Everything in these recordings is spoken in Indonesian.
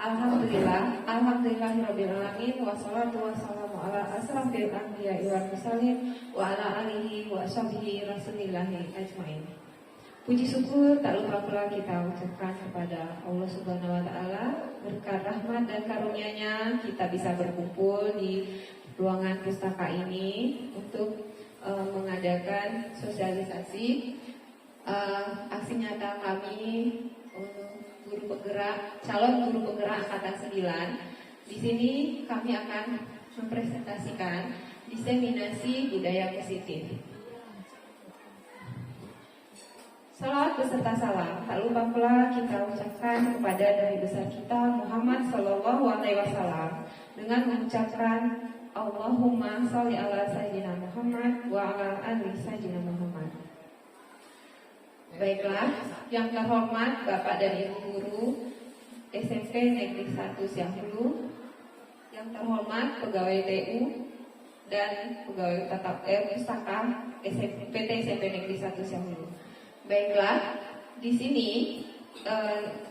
Alhamdulillahirrabbilalamin. Wassalatu wassalamu ala asrafil anbiya'i wal mursalin wa ala alihi wa sahbihi rasulillahi ajmain. Puji syukur tak lupa pula kita ucapkan kepada Allah Subhanahu wa taala. Berkat rahmat dan karunia-Nya kita bisa berkumpul di ruangan pustaka ini untuk mengadakan sosialisasi aksi nyata kami calon guru penggerak angkatan 9. Di sini kami akan mempresentasikan diseminasi budaya positif. Salawat beserta salam tak lupa pula kita ucapkan kepada Nabi besar kita Muhammad Sallallahu Alaihi Wasallam dengan mengucapkan Allahumma sholli ala sayyidina Muhammad wa ala ali sayyidina Muhammad. Baiklah, yang terhormat Bapak dan Ibu Guru SMP Negeri 1 Siang Hulu, yang terhormat pegawai TU dan pegawai pustaka PT SMP Negeri 1 Siang Hulu. Baiklah, di sini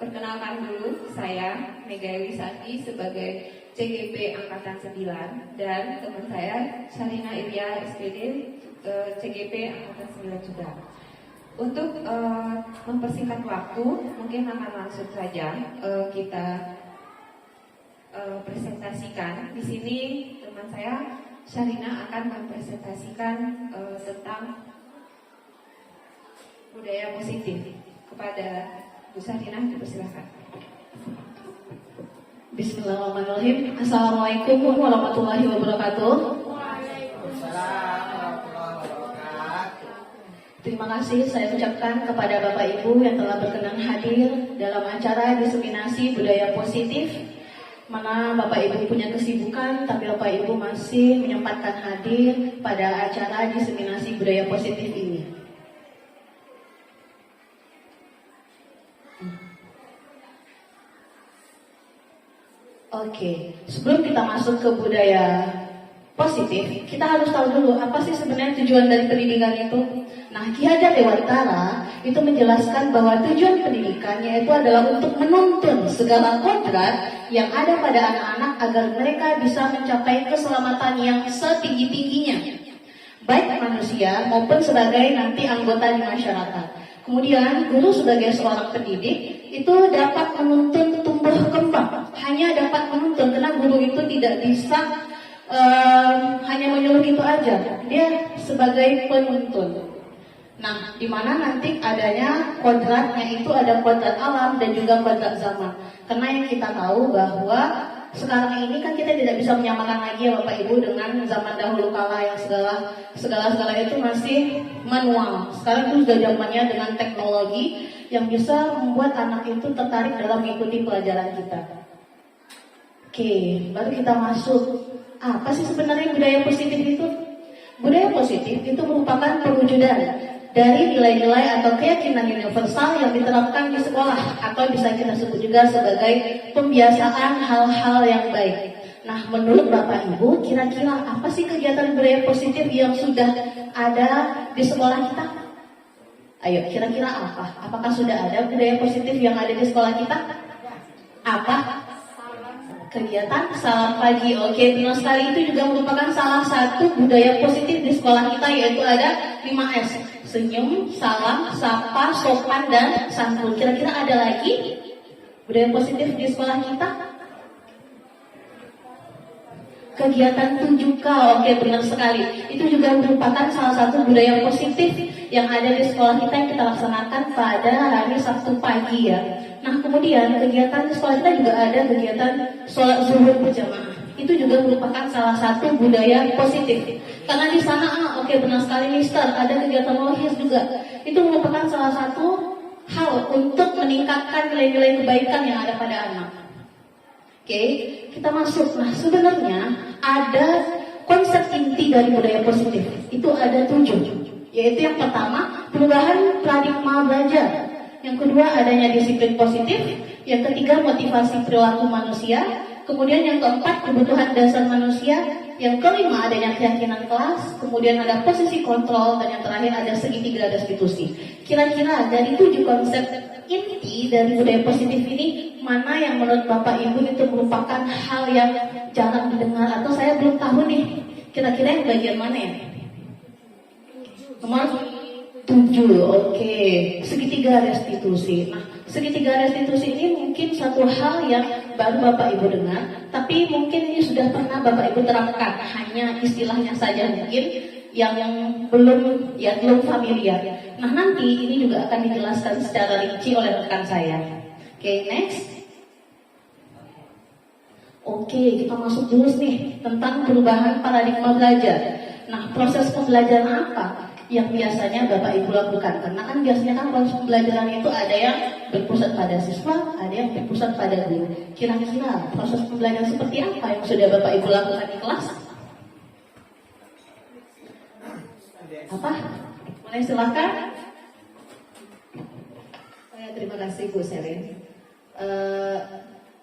perkenalkan dulu saya Mega Elisati sebagai CGP Angkatan 9 dan teman saya Sarina Iria SPD CGP Angkatan 9 juga. Untuk mempersingkat waktu, mungkin akan langsung saja kita presentasikan. Di sini teman saya Sarina akan mempresentasikan tentang budaya positif. Kepada Bu Sarina, dipersilakan. Bismillahirrahmanirrahim. Assalamualaikum warahmatullahi wabarakatuh. Terima kasih saya ucapkan kepada Bapak Ibu yang telah berkenan hadir dalam acara diseminasi budaya positif. Mana Bapak Ibu punya kesibukan, tapi Bapak Ibu masih menyempatkan hadir pada acara diseminasi budaya positif ini. Oke, sebelum kita masuk ke budaya positif, kita harus tahu dulu apa sih sebenarnya tujuan dari pendidikan itu. Nah, Ki Hajar Dewantara itu menjelaskan bahwa tujuan pendidikan yaitu adalah untuk menuntun segala kodrat yang ada pada anak-anak agar mereka bisa mencapai keselamatan yang setinggi-tingginya, baik manusia maupun sebagai nanti anggota di masyarakat. Kemudian guru sebagai seorang pendidik itu dapat menuntun tumbuh kembang, hanya dapat menuntun karena guru itu tidak bisa hanya menyuruh itu aja, dia sebagai penuntun. Nah, di mana nanti adanya kodratnya itu ada kodrat alam dan juga kodrat zaman. Karena yang kita tahu bahwa sekarang ini kan kita tidak bisa menyamakan lagi ya Bapak Ibu dengan zaman dahulu kala yang segala itu masih manual. Sekarang itu sudah zamannya dengan teknologi yang bisa membuat anak itu tertarik dalam mengikuti pelajaran kita. Oke, baru kita masuk. Apa sih sebenarnya budaya positif itu? Budaya positif itu merupakan perwujudan dari nilai-nilai atau keyakinan universal yang diterapkan di sekolah, atau bisa kita sebut juga sebagai pembiasaan hal-hal yang baik. Nah, menurut Bapak Ibu, kira-kira apa sih kegiatan budaya positif yang sudah ada di sekolah kita? Ayo, kira-kira apa? Apakah sudah ada budaya positif yang ada di sekolah kita? Apa? Kegiatan salam pagi. Oke, benar sekali, itu juga merupakan salah satu budaya positif di sekolah kita, yaitu ada 5S. Senyum, salam, sapa, sopan, dan santun. Kira-kira ada lagi budaya positif di sekolah kita? Kegiatan 7K. Oke, benar sekali. Itu juga merupakan salah satu budaya positif yang ada di sekolah kita yang kita laksanakan pada hari Sabtu pagi ya. Nah, kemudian kegiatan di sekolah kita juga ada kegiatan sholat zuhur berjamaah. Itu juga merupakan salah satu budaya positif. Karena di sana, oke, benar sekali Mister, ada kegiatan rohis juga. Itu merupakan salah satu hal untuk meningkatkan nilai-nilai kebaikan yang ada pada anak. Oke, kita masuk. Nah, sebenarnya ada konsep inti dari budaya positif. Itu ada 7. Yaitu yang pertama, perubahan paradigma belajar. Yang kedua, adanya disiplin positif. Yang ketiga, motivasi perilaku manusia. Kemudian yang keempat, kebutuhan dasar manusia. Yang kelima, adanya keyakinan kelas. Kemudian ada posisi kontrol. Dan yang terakhir, ada segitiga restitusi. Kira-kira dari 7 konsep inti dari budaya positif ini, mana yang menurut Bapak Ibu itu merupakan hal yang jarang didengar atau saya belum tahu nih, kira-kira yang bagian mana ya? Nomor 7, oke. Segitiga restitusi. Nah, segitiga restitusi ini mungkin satu hal yang baru Bapak Ibu dengar, tapi mungkin ini sudah pernah Bapak Ibu terapkan, hanya istilahnya saja mungkin yang belum familiar. Nah, nanti ini juga akan dijelaskan secara rinci oleh rekan saya. Oke, next. Oke, kita masuk dulu nih tentang perubahan paradigma belajar. Nah, proses pembelajaran apa yang biasanya Bapak Ibu lakukan? Karena kan biasanya kan proses pembelajaran itu ada yang berpusat pada siswa, ada yang berpusat pada guru. Kira-kira proses pembelajaran seperti apa yang sudah Bapak Ibu lakukan di kelas? Apa? Mulai silakan. Terima kasih Bu Selin.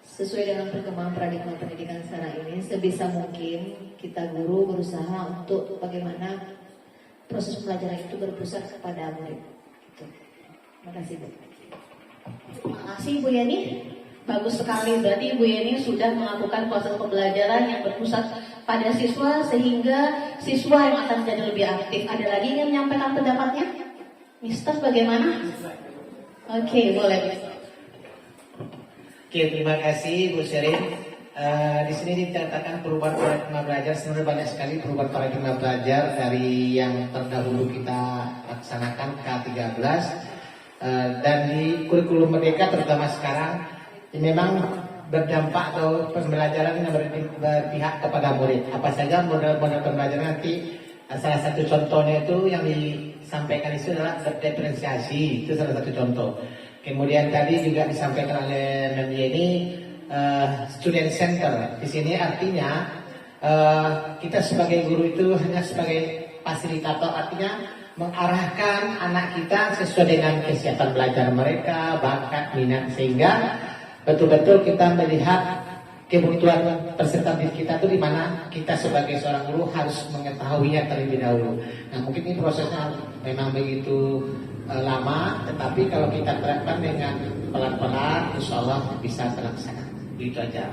Sesuai dengan perkembangan paradigma pendidikan sekarang ini, sebisa mungkin kita guru berusaha untuk bagaimana proses pembelajaran itu berpusat kepada murid. Terima kasih Bu. Terima kasih Bu Yani. Bagus sekali, berarti Bu Yani sudah melakukan proses pembelajaran yang berpusat pada siswa sehingga siswa yang akan menjadi lebih aktif. Ada lagi yang menyampaikan pendapatnya? Mister bagaimana? Oke, boleh. Oke, terima kasih Bu Sherin. Di sini dikatakan perubahan paradigma belajar. Sebenarnya banyak sekali perubahan paradigma belajar dari yang terdahulu kita laksanakan K13 dan di kurikulum Merdeka terutama sekarang memang berdampak atau pembelajaran yang berpihak kepada murid. Apa saja model-model pembelajaran nanti, salah satu contohnya itu yang disampaikan itu adalah berdiferensiasi, itu salah satu contoh. Kemudian tadi juga disampaikan oleh Mbak Yeni, student center. Di sini artinya kita sebagai guru itu hanya sebagai fasilitator, artinya mengarahkan anak kita sesuai dengan kesiapan belajar mereka, bakat, minat, sehingga betul-betul kita melihat kebutuhan peserta didik kita itu di mana kita sebagai seorang guru harus mengetahuinya terlebih dahulu. Nah, mungkin ini prosesnya memang begitu lama, tetapi kalau kita terapkan dengan pelan-pelan, insya Allah bisa terlaksana. Itu aja.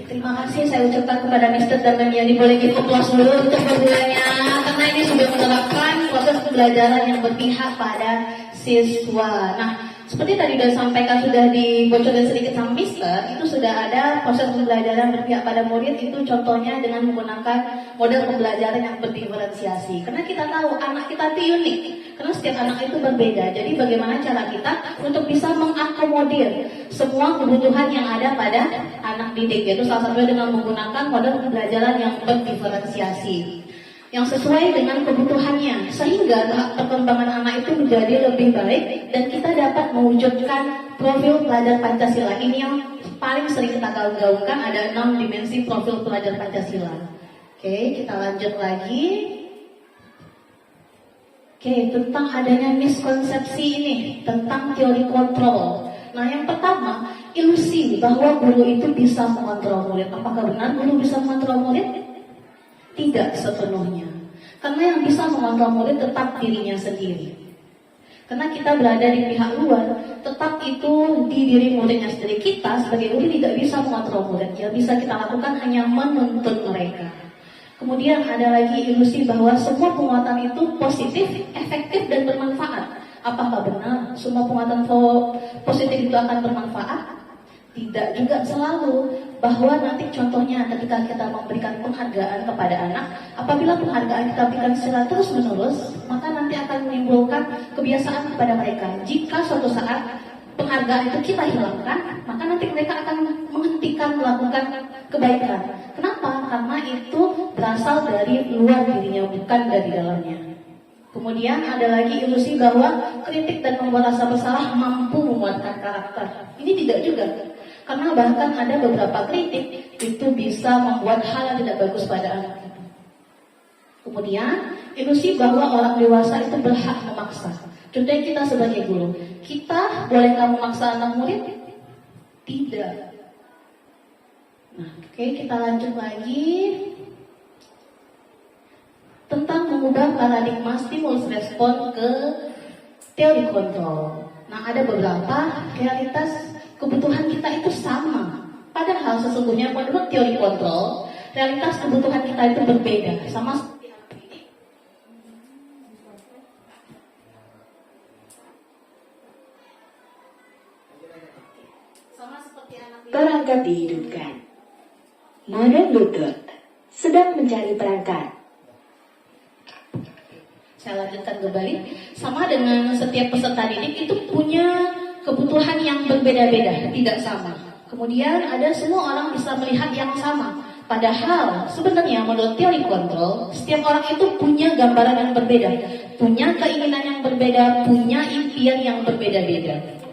Terima kasih saya ucapkan kepada Mister dan Mbak Yani. Boleh kita aplaus dulu untuk keduanya, karena ini sudah menerapkan proses pembelajaran yang berpihak pada siswa. Nah, seperti tadi sudah sampaikan, sudah dibocorkan sedikit sama Mister, itu sudah ada proses pembelajaran berpihak pada murid, itu contohnya dengan menggunakan model pembelajaran yang berdiferensiasi. Karena kita tahu anak kita itu unik, karena setiap anak itu berbeda. Jadi bagaimana cara kita untuk bisa mengakomodir semua kebutuhan yang ada pada anak didik, yaitu salah satunya dengan menggunakan model pembelajaran yang berdiferensiasi, yang sesuai dengan kebutuhannya, sehingga tahap perkembangan anak itu menjadi lebih baik dan kita dapat mewujudkan profil pelajar Pancasila. Ini yang paling sering kita gaungkan, ada 6 dimensi profil pelajar Pancasila. Oke, kita lanjut lagi. Oke, tentang adanya miskonsepsi ini tentang teori kontrol. Nah, yang pertama, ilusi bahwa guru itu bisa mengontrol murid. Apakah benar guru bisa mengontrol murid? Tidak sepenuhnya. Karena yang bisa mengontrol murid tetap dirinya sendiri. Karena kita berada di pihak luar, tetap itu di diri muridnya sendiri. Kita sebagai guru tidak bisa mengontrol murid. Yang bisa kita lakukan hanya menuntun mereka. Kemudian ada lagi ilusi bahwa semua penguatan itu positif, efektif, dan bermanfaat. Apakah benar semua penguatan positif itu akan bermanfaat? Tidak juga selalu. Bahwa nanti contohnya ketika kita memberikan penghargaan kepada anak, apabila penghargaan kita berikan secara terus menerus, maka nanti akan menimbulkan kebiasaan kepada mereka. Jika suatu saat penghargaan itu kita hilangkan, maka nanti mereka akan menghentikan melakukan kebaikan. Kenapa? Karena itu berasal dari luar dirinya, bukan dari dalamnya. Kemudian ada lagi ilusi bahwa kritik dan membuat rasa bersalah mampu menguatkan karakter. Ini tidak juga. Karena bahkan ada beberapa kritik itu bisa membuat hal yang tidak bagus pada anak itu. Kemudian ilusi bahwa orang dewasa itu berhak memaksa. Contohnya kita sebagai guru, kita bolehkah memaksa anak murid? Tidak. Nah, oke, kita lanjut lagi tentang mengubah paradigma stimulus respon ke teori kontrol. Nah, ada beberapa realitas kebutuhan kita itu sama. Padahal sesungguhnya menurut teori kontrol, realitas kebutuhan kita itu berbeda. Sama seperti anak Perangkat dihidupkan. Modem Bluetooth sedang mencari perangkat. Saya lanjutkan kembali. Sama dengan setiap peserta didik itu punya kebutuhan yang berbeda-beda, tidak sama. Kemudian ada semua orang bisa melihat yang sama. Padahal sebenarnya menurut teori kontrol, setiap orang itu punya gambaran yang berbeda, punya keinginan yang berbeda, punya impian yang berbeda-beda.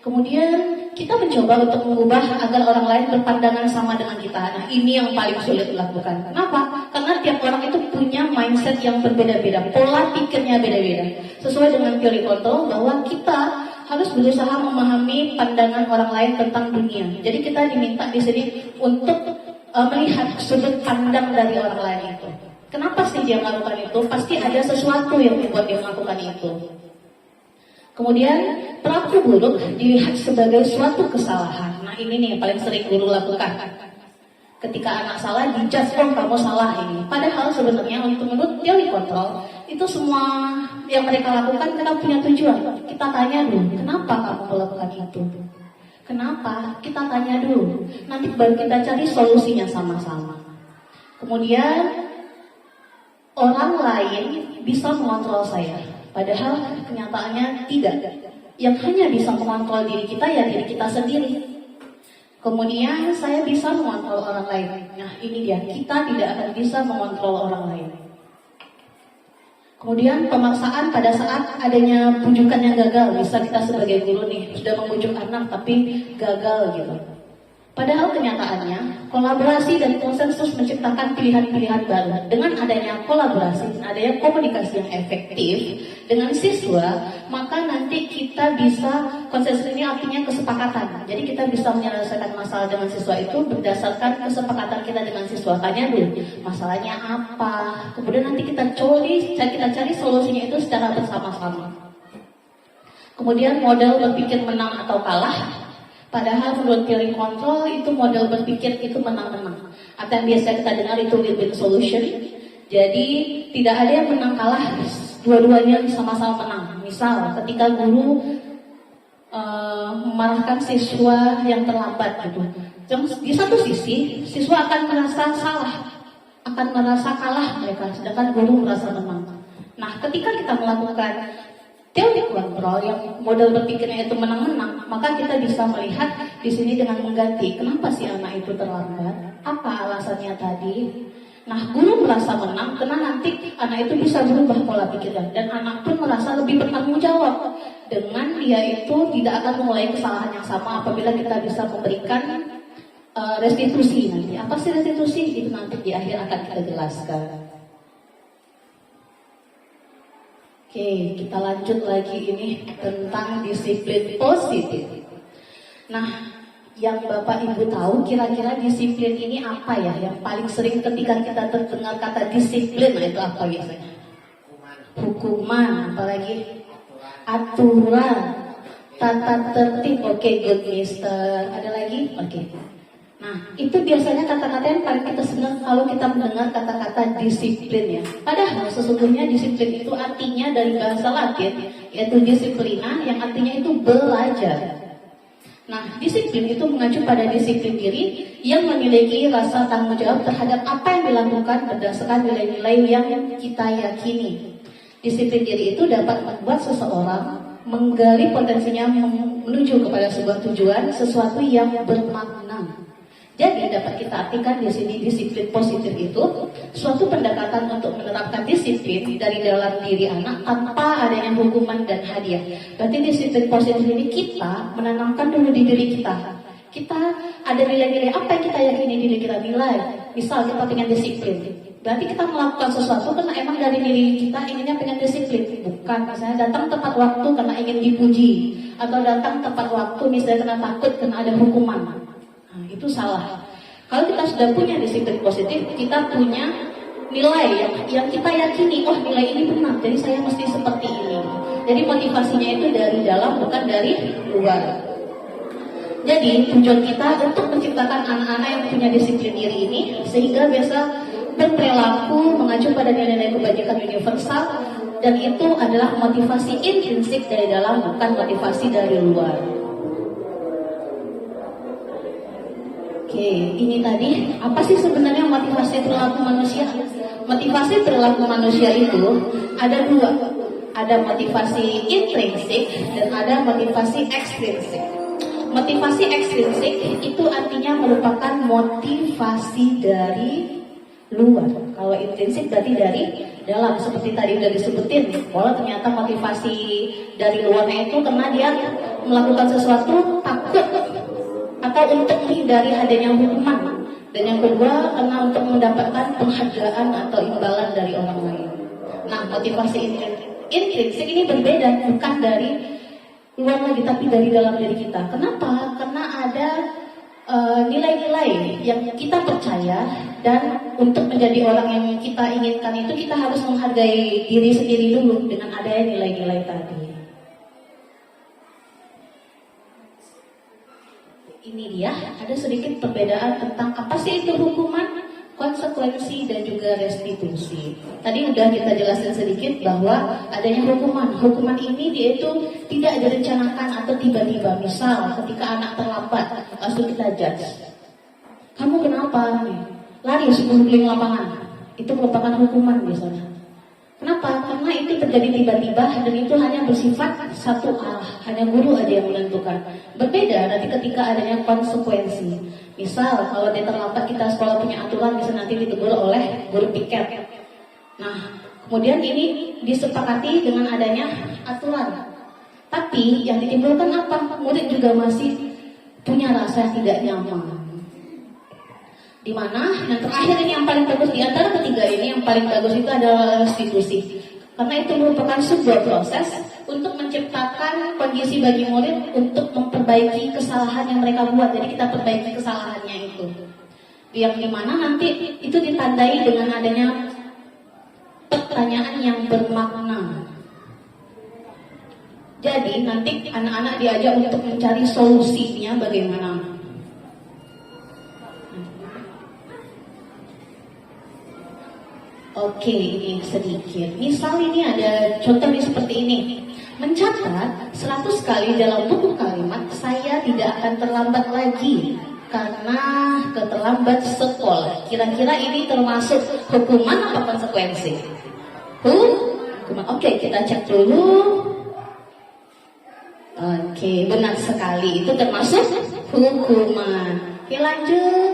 Kemudian kita mencoba untuk mengubah agar orang lain berpandangan sama dengan kita. Nah, ini yang paling sulit dilakukan. Kenapa? Karena tiap orang itu punya mindset yang berbeda-beda, pola pikirnya beda-beda. Sesuai dengan teori kontrol bahwa kita harus berusaha memahami pandangan orang lain tentang dunia. Jadi kita diminta di sini untuk melihat sudut pandang dari orang lain itu. Kenapa sih dia melakukan itu? Pasti ada sesuatu yang membuat dia melakukan itu. Kemudian perilaku buruk dilihat sebagai suatu kesalahan. Nah, ini nih yang paling sering guru lakukan. Ketika anak salah, dijudge, oh kamu salah ini. Padahal sebenarnya untuk menurut teori kontrol, itu semua yang mereka lakukan karena punya tujuan. Kita tanya dulu, kenapa kamu melakukan itu? Kenapa? Kita tanya dulu. Nanti baru kita cari solusinya sama-sama. Kemudian orang lain bisa mengontrol saya. Padahal kenyataannya tidak. Yang hanya bisa mengontrol diri kita ya diri kita sendiri. Kemudian saya bisa mengontrol orang lain. Nah, ini dia, kita tidak akan bisa mengontrol orang lain. Kemudian pemaksaan pada saat adanya bujukan yang gagal. Bisa kita sebagai guru nih sudah membujuk anak tapi gagal gitu. Padahal kenyataannya kolaborasi dan konsensus menciptakan pilihan-pilihan baru. Dengan adanya kolaborasi, adanya komunikasi yang efektif dengan siswa, maka nanti kita bisa, konsensus ini artinya kesepakatan. Jadi kita bisa menyelesaikan masalah dengan siswa itu berdasarkan kesepakatan kita dengan siswa. Tanya dulu, masalahnya apa? Kemudian nanti kita cari solusinya itu secara bersama-sama. Kemudian model berpikir menang atau kalah. Padahal menurut teori kontrol itu model berpikir itu menang-menang. Atau yang biasa kita dengar itu win-win solution. Jadi tidak ada yang menang kalah, dua-duanya sama-sama menang. Misal ketika guru memarahkan siswa yang terlambat gitu. Di satu sisi siswa akan merasa salah, akan merasa kalah mereka, sedangkan guru merasa menang. Nah, ketika kita melakukan teori kontrol yang model berpikirnya itu menang-menang, maka kita bisa melihat di sini dengan mengganti kenapa sih anak itu terlambat, apa alasannya tadi. Nah, guru merasa menang karena nanti anak itu bisa berubah pola pikirnya dan anak pun merasa lebih bertanggung jawab dengan dia itu tidak akan mengulangi kesalahan yang sama apabila kita bisa memberikan restitusi nanti. Apa sih restitusi? Itu nanti di akhir akan kita jelaskan. Oke, kita lanjut lagi ini tentang disiplin positif. Nah, yang Bapak Ibu tahu kira-kira disiplin ini apa ya? Yang paling sering ketika kita terdengar kata disiplin, nah itu apa biasanya? Hukuman, apalagi? Aturan, tata tertib. Oke, good mister. Ada lagi? Oke. Nah, itu biasanya kata-kata yang paling kita senang kalau kita mendengar kata-kata disiplin ya. Padahal sesungguhnya disiplin itu artinya dari bahasa Latin, yaitu disiplina, yang artinya itu belajar. Nah, disiplin itu mengacu pada disiplin diri yang memiliki rasa tanggung jawab terhadap apa yang dilakukan berdasarkan nilai-nilai yang kita yakini. Disiplin diri itu dapat membuat seseorang menggali potensinya menuju kepada sebuah tujuan, sesuatu yang bermakna. Jadi dapat kita artikan di sini disiplin positif itu suatu pendekatan untuk menerapkan disiplin dari dalam diri anak tanpa adanya hukuman dan hadiah. Berarti disiplin positif ini kita menanamkan dulu di diri kita. Kita ada nilai-nilai apa yang kita yakini diri kita nilai. Misal kita pengen disiplin. Berarti kita melakukan sesuatu karena emang dari diri kita inginnya pengen disiplin. Bukan misalnya datang tepat waktu karena ingin dipuji. Atau datang tepat waktu misalnya karena takut karena ada hukuman. Nah, itu salah. Kalau kita sudah punya disiplin positif, kita punya nilai yang kita yakini, oh nilai ini benar, jadi saya mesti seperti ini. Jadi motivasinya itu dari dalam, bukan dari luar. Jadi tujuan kita untuk menciptakan anak-anak yang punya disiplin diri ini sehingga biasa berperilaku mengacu pada nilai-nilai kebajikan universal, dan itu adalah motivasi intrinsik dari dalam, bukan motivasi dari luar. Oke, ini tadi apa sih sebenarnya motivasi perilaku manusia? Motivasi perilaku manusia itu ada dua, ada motivasi intrinsik dan ada motivasi ekstrinsik. Motivasi ekstrinsik itu artinya merupakan motivasi dari luar. Kalau intrinsik berarti dari dalam, seperti tadi udah disebutin. Kalau ternyata motivasi dari luarnya itu karena dia melakukan sesuatu takut atau untuk menghindari hadirnya hukuman. Dan yang kedua karena untuk mendapatkan penghargaan atau imbalan dari orang lain. Nah, motivasi intrinsik ini berbeda, bukan dari luar lagi tapi dari dalam diri kita. Kenapa? Karena ada nilai-nilai yang kita percaya, dan untuk menjadi orang yang kita inginkan itu kita harus menghargai diri sendiri dulu dengan adanya nilai-nilai tadi. Ini dia, ada sedikit perbedaan tentang apa sih itu hukuman, konsekuensi, dan juga restitusi. Tadi udah kita jelasin sedikit bahwa adanya hukuman. Hukuman ini dia itu tidak direncanakan atau tiba-tiba. Misal ketika anak terlambat, langsung kita judge. Kamu kenapa? Lari sebelum keliling lapangan. Itu merupakan hukuman biasanya. Kenapa? Karena itu terjadi tiba-tiba dan itu hanya bersifat satu arah. Hanya guru aja yang menentukan. Berbeda nanti ketika adanya konsekuensi. Misal kalau dia terlambat, kita sekolah punya aturan bisa nanti ditegur oleh guru piket. Nah, kemudian ini disepakati dengan adanya aturan. Tapi yang ditimbulkan apa? Murid juga masih punya rasa tidak nyaman. Di mana yang terakhir ini yang paling bagus di antara ketiga ini, yang paling bagus itu adalah restitusi. Karena itu merupakan sebuah proses untuk menciptakan kondisi bagi murid untuk memperbaiki kesalahan yang mereka buat. Jadi kita perbaiki kesalahannya itu. Yang dimana nanti itu ditandai dengan adanya pertanyaan yang bermakna. Jadi nanti anak-anak diajak untuk mencari solusinya bagaimana. Oke, ini sedikit. Misal ini ada contohnya seperti ini. Mencatat 100 kali dalam buku kalimat, saya tidak akan terlambat lagi karena keterlambat sekolah. Kira-kira ini termasuk hukuman atau konsekuensi? Hukuman. Oke, kita cek dulu. Oke, benar sekali. Itu termasuk hukuman. Oke, lanjut.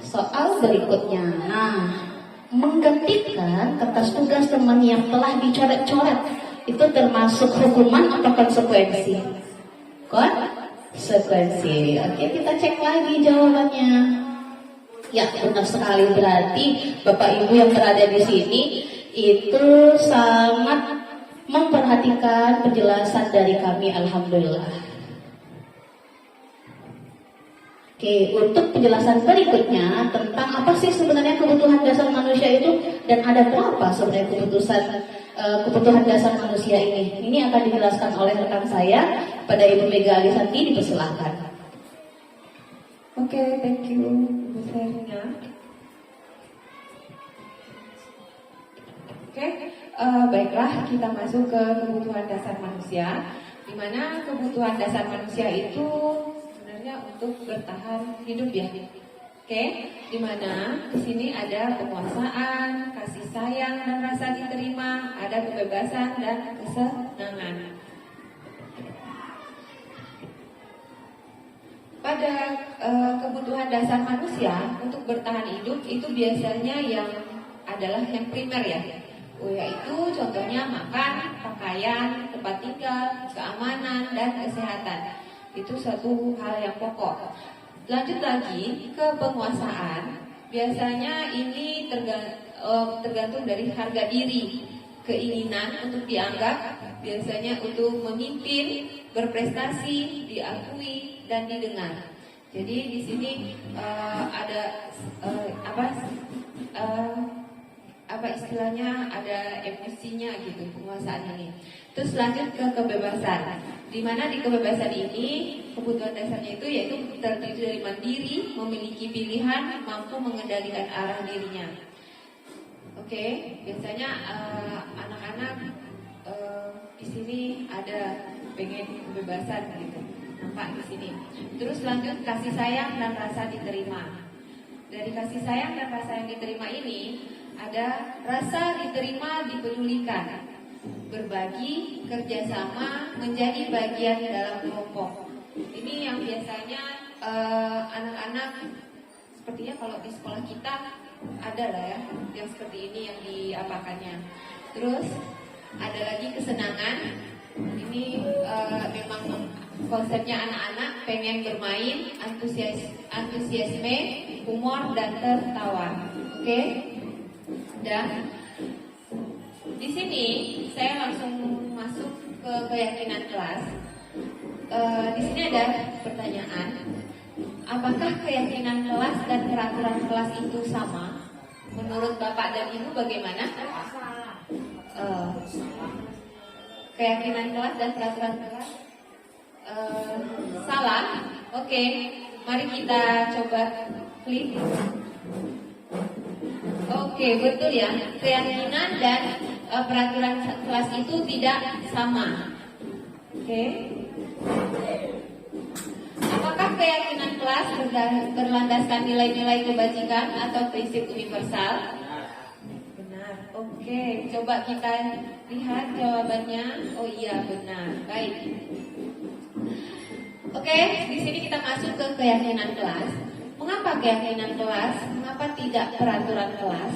Soal berikutnya. Nah, menggantikan kertas tugas teman yang telah dicoret-coret itu termasuk hukuman atau konsekuensi? Konsekuensi. Oke, kita cek lagi jawabannya. Ya, benar sekali. Berarti Bapak Ibu yang berada di sini itu sangat memperhatikan penjelasan dari kami. Alhamdulillah. Oke, untuk penjelasan berikutnya tentang apa sih sebenarnya kebutuhan dasar manusia itu dan ada berapa sebenarnya kebutuhan dasar manusia ini. Ini akan dijelaskan oleh rekan saya pada Ibu Mega Alisanti, dipersilahkan. Oke, thank you Bu Serina. Oke, baiklah kita masuk ke kebutuhan dasar manusia, di mana kebutuhan dasar manusia itu untuk bertahan hidup ya. Oke, di mana di sini ada penguasaan, kasih sayang dan rasa diterima, ada kebebasan dan kesenangan. Pada kebutuhan dasar manusia untuk bertahan hidup itu biasanya yang adalah yang primer ya. Yaitu contohnya makan, pakaian, tempat tinggal, keamanan dan kesehatan. Itu satu hal yang pokok. Lanjut lagi ke penguasaan. Biasanya ini tergantung dari harga diri, keinginan untuk dianggap, biasanya untuk memimpin, berprestasi, diakui dan didengar. Jadi di sini apa istilahnya, ada emosinya gitu penguasaan ini. Terus lanjut ke kebebasan, di mana di kebebasan ini kebutuhan dasarnya itu yaitu terdiri dari mandiri, memiliki pilihan, mampu mengendalikan arah dirinya. Oke, biasanya anak-anak di sini ada pengen kebebasan gitu, nampak di sini. Terus lanjut kasih sayang dan rasa diterima. Dari kasih sayang dan rasa yang diterima ini ada rasa diterima, dipedulikan, berbagi, kerjasama, menjadi bagian dalam kelompok. Ini yang biasanya anak-anak sepertinya kalau di sekolah kita ada lah ya, yang seperti ini yang diapakannya. Terus ada lagi kesenangan. Ini memang konsepnya anak-anak pengen bermain, antusiasme, humor dan tertawa. Oke? Dan di sini saya langsung masuk ke keyakinan kelas. Di sini ada pertanyaan, apakah keyakinan kelas dan peraturan kelas itu sama? Menurut Bapak dan Ibu bagaimana? Keyakinan kelas dan peraturan kelas salah. Oke, mari kita coba klik. Oke, betul ya. Keyakinan dan peraturan kelas itu tidak sama. Oke. Apakah keyakinan kelas berlandaskan nilai-nilai kebajikan atau prinsip universal? Benar. Oke, coba kita lihat jawabannya. Oh iya, benar. Baik. Oke, di sini kita masuk ke keyakinan kelas. Mengapa keyakinan kelas? Mengapa tidak peraturan kelas?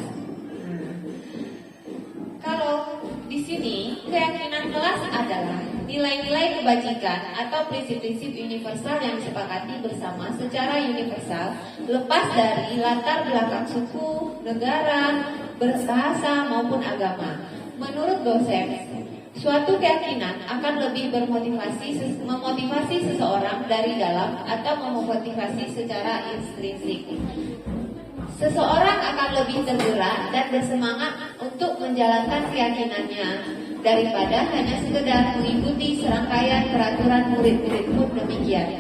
Kalau di sini keyakinan kelas adalah nilai-nilai kebajikan atau prinsip-prinsip universal yang disepakati bersama secara universal, lepas dari latar belakang suku, negara, berbahasa maupun agama. Menurut dosen, suatu keyakinan akan lebih memotivasi seseorang dari dalam atau memotivasi secara intrinsik. Seseorang akan lebih tergerak dan bersemangat untuk menjalankan keyakinannya daripada hanya sekedar mengikuti serangkaian peraturan murid-murid pun demikian.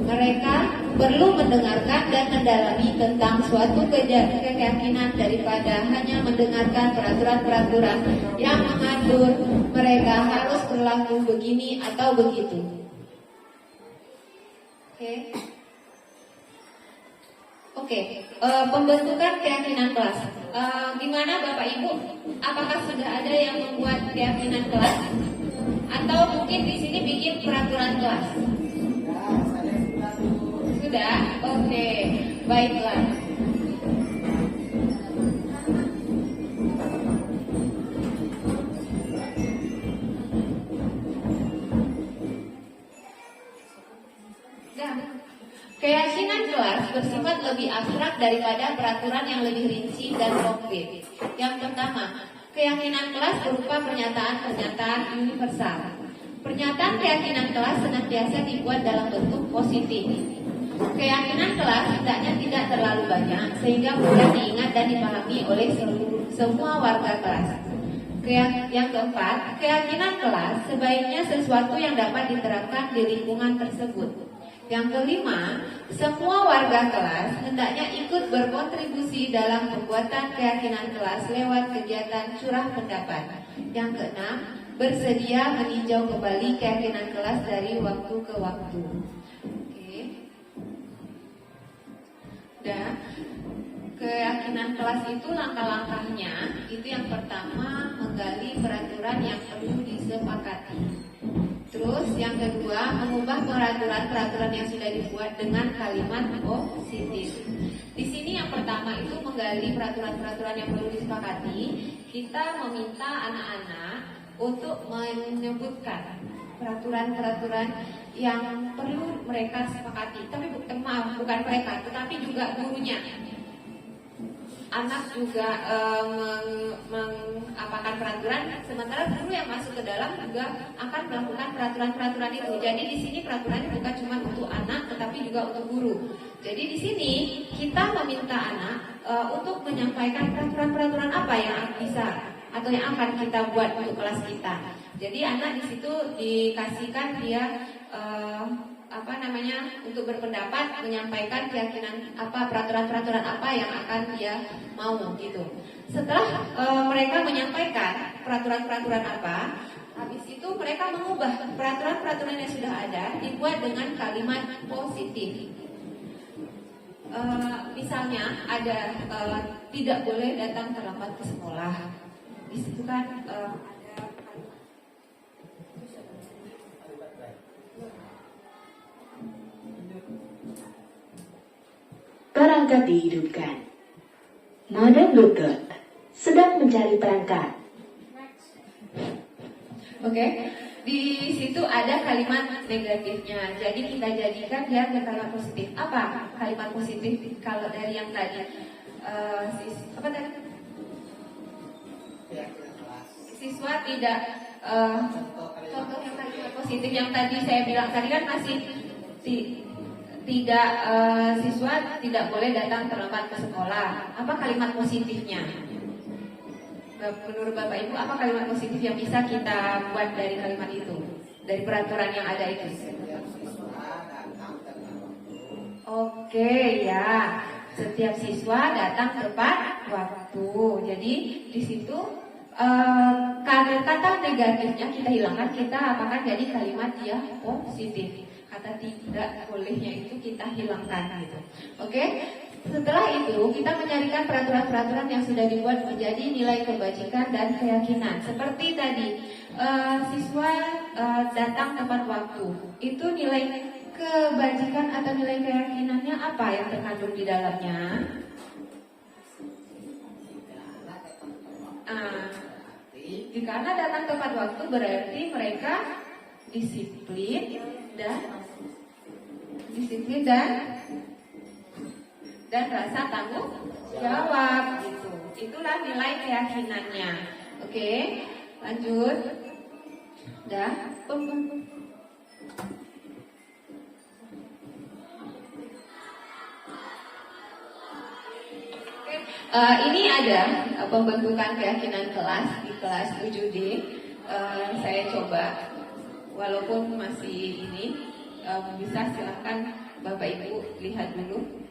Mereka perlu mendengarkan dan mendalami tentang suatu keyakinan daripada hanya mendengarkan peraturan-peraturan yang mengatur mereka harus berlaku begini atau begitu. Oke, pembentukan keyakinan kelas. Gimana Bapak Ibu? Apakah sudah ada yang membuat keyakinan kelas? Atau mungkin di sini bikin peraturan kelas? Sudah? Oke, baiklah. Keyakinan kelas bersifat lebih abstrak daripada peraturan yang lebih rinci dan konkret. Yang pertama, keyakinan kelas berupa pernyataan-pernyataan universal. Pernyataan keyakinan kelas senantiasa dibuat dalam bentuk positif. Keyakinan kelas hendaknya tidak terlalu banyak sehingga mudah diingat dan dipahami oleh semua warga kelas. Yang keempat, keyakinan kelas sebaiknya sesuatu yang dapat diterapkan di lingkungan tersebut. Yang kelima, semua warga kelas hendaknya ikut berkontribusi dalam pembuatan keyakinan kelas lewat kegiatan curah pendapat. Yang keenam, bersedia meninjau kembali keyakinan kelas dari waktu ke waktu. Oke. Dan keyakinan kelas itu langkah-langkahnya, itu yang pertama menggali peraturan yang perlu disepakati. Terus yang kedua, mengubah peraturan-peraturan yang sudah dibuat dengan kalimat positif. Di sini yang pertama itu menggali peraturan-peraturan yang perlu disepakati. Kita meminta anak-anak untuk menyebutkan peraturan-peraturan yang perlu mereka sepakati. Tapi bukan mereka, tetapi juga gurunya. Anak juga mengapakan peraturan, sementara guru yang masuk ke dalam juga akan melakukan peraturan-peraturan itu. Jadi di sini peraturannya bukan cuma untuk anak, tetapi juga untuk guru. Jadi di sini kita meminta anak untuk menyampaikan peraturan-peraturan apa yang bisa atau yang akan kita buat untuk kelas kita. Jadi anak di situ dikasihkan dia untuk berpendapat, menyampaikan keyakinan apa, peraturan-peraturan apa yang akan dia mau gitu. Setelah mereka menyampaikan peraturan-peraturan apa, habis itu mereka mengubah peraturan-peraturan yang sudah ada dibuat dengan kalimat positif. Misalnya ada tidak boleh datang terlambat ke sekolah. Di situ kan ada Perangkat dihidupkan. Modem Bluetooth sedang mencari perangkat. Oke, di situ ada kalimat negatifnya. Jadi kita jadikan dia ke kalimat positif. Apa kalimat positif kalau dari yang tadi? Apa tadi? Siswa tidak contoh yang kalimat positif yang tadi saya bilang tadi kan masih tidak siswa tidak boleh datang terlambat ke sekolah. Apa kalimat positifnya? Menurut Bapak Ibu, apa kalimat positif yang bisa kita buat dari kalimat itu? Dari peraturan yang ada itu? Oke, ya. Setiap siswa datang tepat waktu. Jadi di situ kata negatifnya kita hilangkan, kita apakan jadi kalimat dia positif. Kata tidak bolehnya itu kita hilangkan gitu. Oke? Setelah itu kita mencarikan peraturan-peraturan yang sudah dibuat menjadi nilai kebajikan dan keyakinan. Seperti tadi, siswa datang tepat waktu. Itu nilai kebajikan atau nilai keyakinannya apa yang terkandung di dalamnya? Karena datang tepat waktu berarti mereka disiplin dan rasa tanggung jawab gitu. Itulah nilai keyakinannya. Oke, lanjut. Dah. Ini ada pembentukan keyakinan kelas di kelas 7D. Saya coba, walaupun masih ini bisa silahkan Bapak Ibu lihat dulu.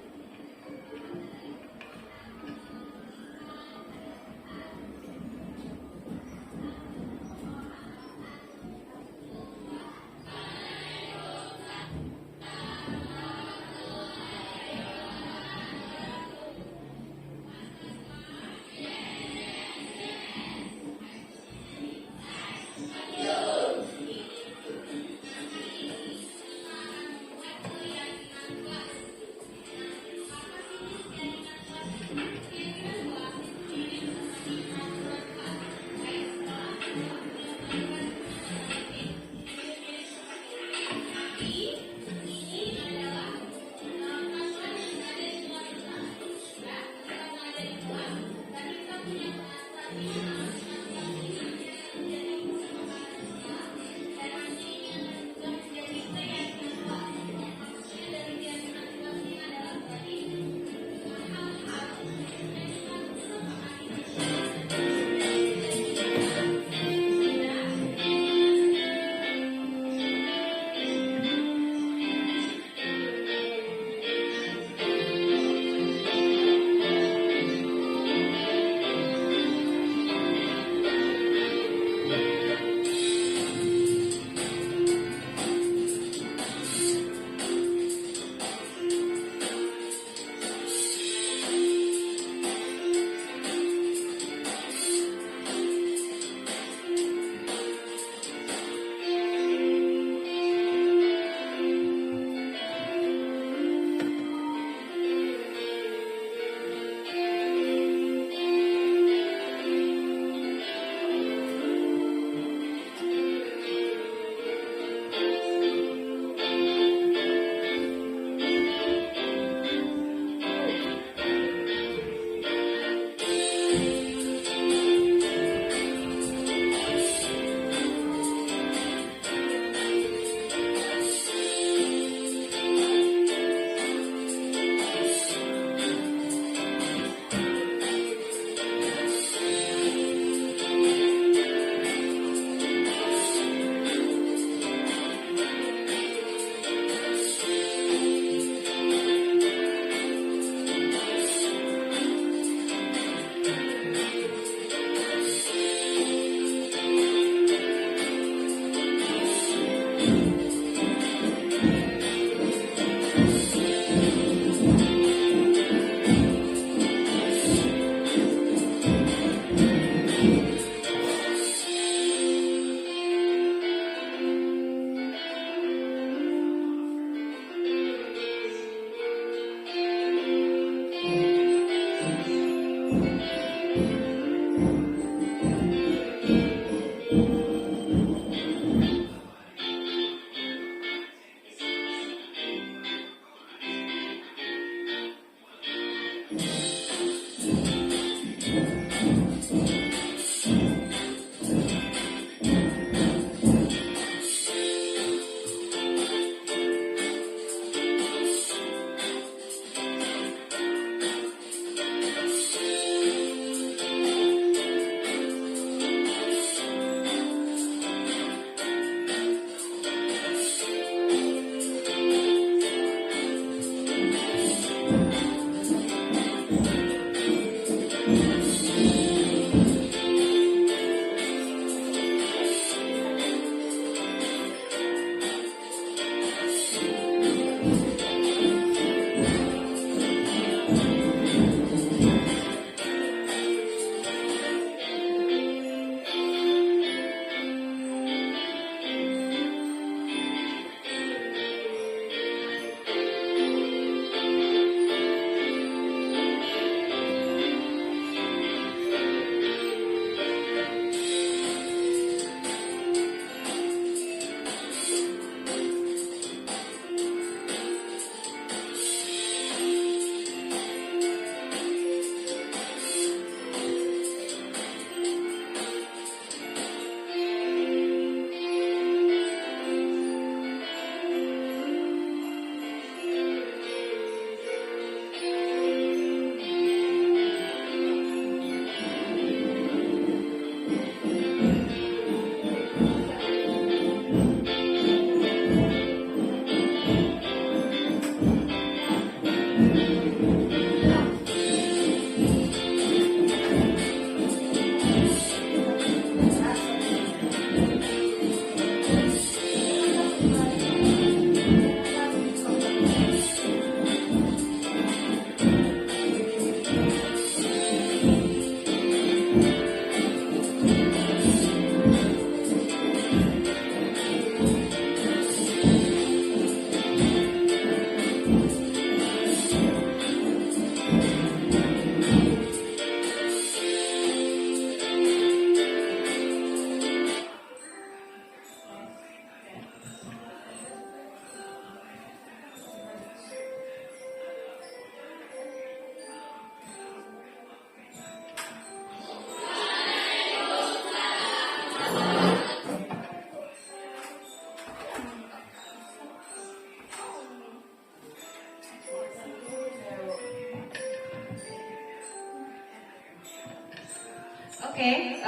Oke,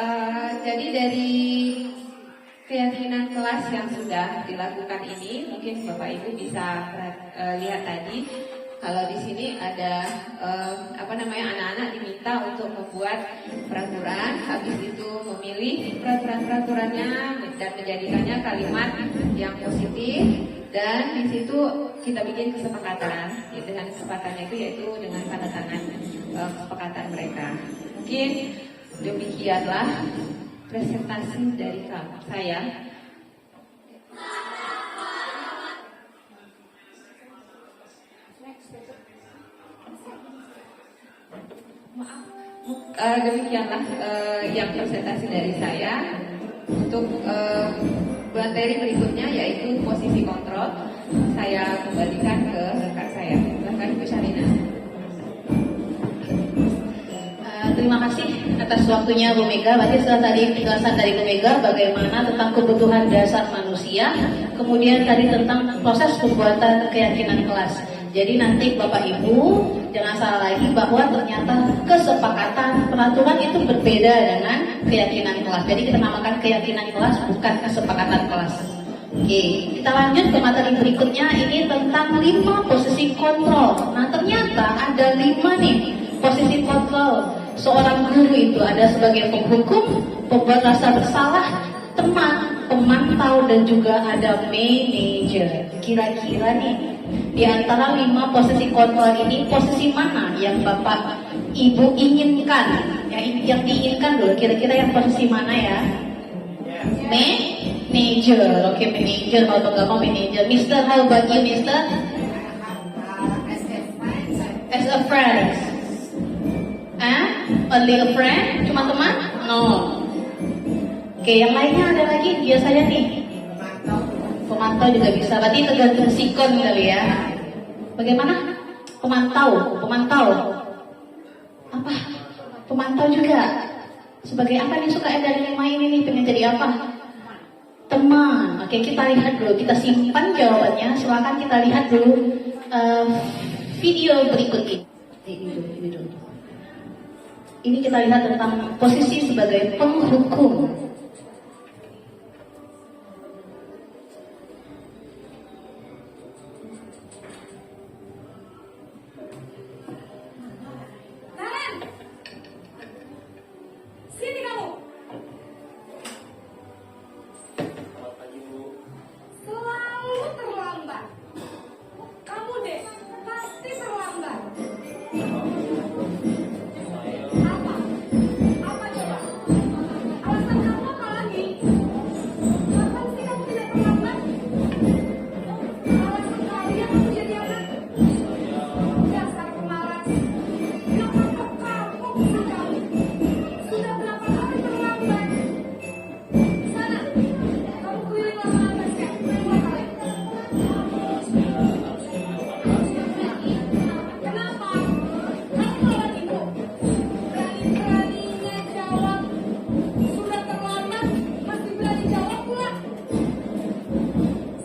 jadi dari keyakinan kelas yang sudah dilakukan ini, mungkin Bapak Ibu bisa lihat tadi kalau di sini ada anak-anak diminta untuk membuat peraturan, habis itu memilih peraturan-peraturannya dan menjadikannya kalimat yang positif, dan di situ kita bikin kesepakatan. Dengan kesepakatannya itu yaitu dengan tanda tangan kesepakatan mereka. Mungkin demikianlah presentasi dari saya. Demikianlah yang presentasi dari saya. Untuk materi berikutnya yaitu posisi kontrol, saya kembalikan ke rekan saya. Silakan Bu Syarina. Terima kasih atas waktunya Bu Mega. Berarti setelah tadi penjelasan dari Bu Mega bagaimana tentang kebutuhan dasar manusia, kemudian tadi tentang proses pembuatan keyakinan kelas. Jadi nanti Bapak Ibu jangan salah lagi bahwa ternyata kesepakatan peraturan itu berbeda dengan keyakinan kelas. Jadi kita namakan keyakinan kelas, bukan kesepakatan kelas. Oke, kita lanjut ke materi berikutnya. Ini tentang 5 posisi kontrol. Nah ternyata ada 5 nih posisi kontrol. Seorang guru itu ada sebagai penghukum, pembuat rasa bersalah, teman, pemantau, dan juga ada manajer. Kira-kira nih di antara 5 posisi kontrol ini, posisi mana yang Bapak Ibu inginkan? Yang diinginkan dulu, kira-kira yang posisi mana ya? Manager. Oke, manager. Kalau nggak mau manager. Mister, how about you, Mister? As a friend. Only a friend? Cuma teman? No. Oke, yang lainnya ada lagi biasanya nih. Pemantau juga bisa. Berarti tergantung sikon kali ya. Bagaimana? Pemantau. Apa? Pemantau juga. Sebagai apa nih suka dari 5 ini nih? Pengen jadi apa? Teman. Oke, kita lihat dulu. Kita simpan jawabannya. Silakan kita lihat dulu video berikut ini. Ini kita lihat tentang posisi sebagai penghukum. Sini kamu. Selalu terlambat. Kamu deh, pasti terlambat. Apa? Apa coba? Alasan kamu apa lagi? Kapan sih kamu tidak terlambat? Alasan kalian kamu jadi anak? Dasar pemalas. Yang kapok-kapok sih kamu. Sudah berapa kali terlambat? Sana, kamu keliling lapangan basket 2 kali. Kenapa? Kamu lawan ibu. Berani-beraninya jawab. Sudah terlambat, masih berani jawab pula.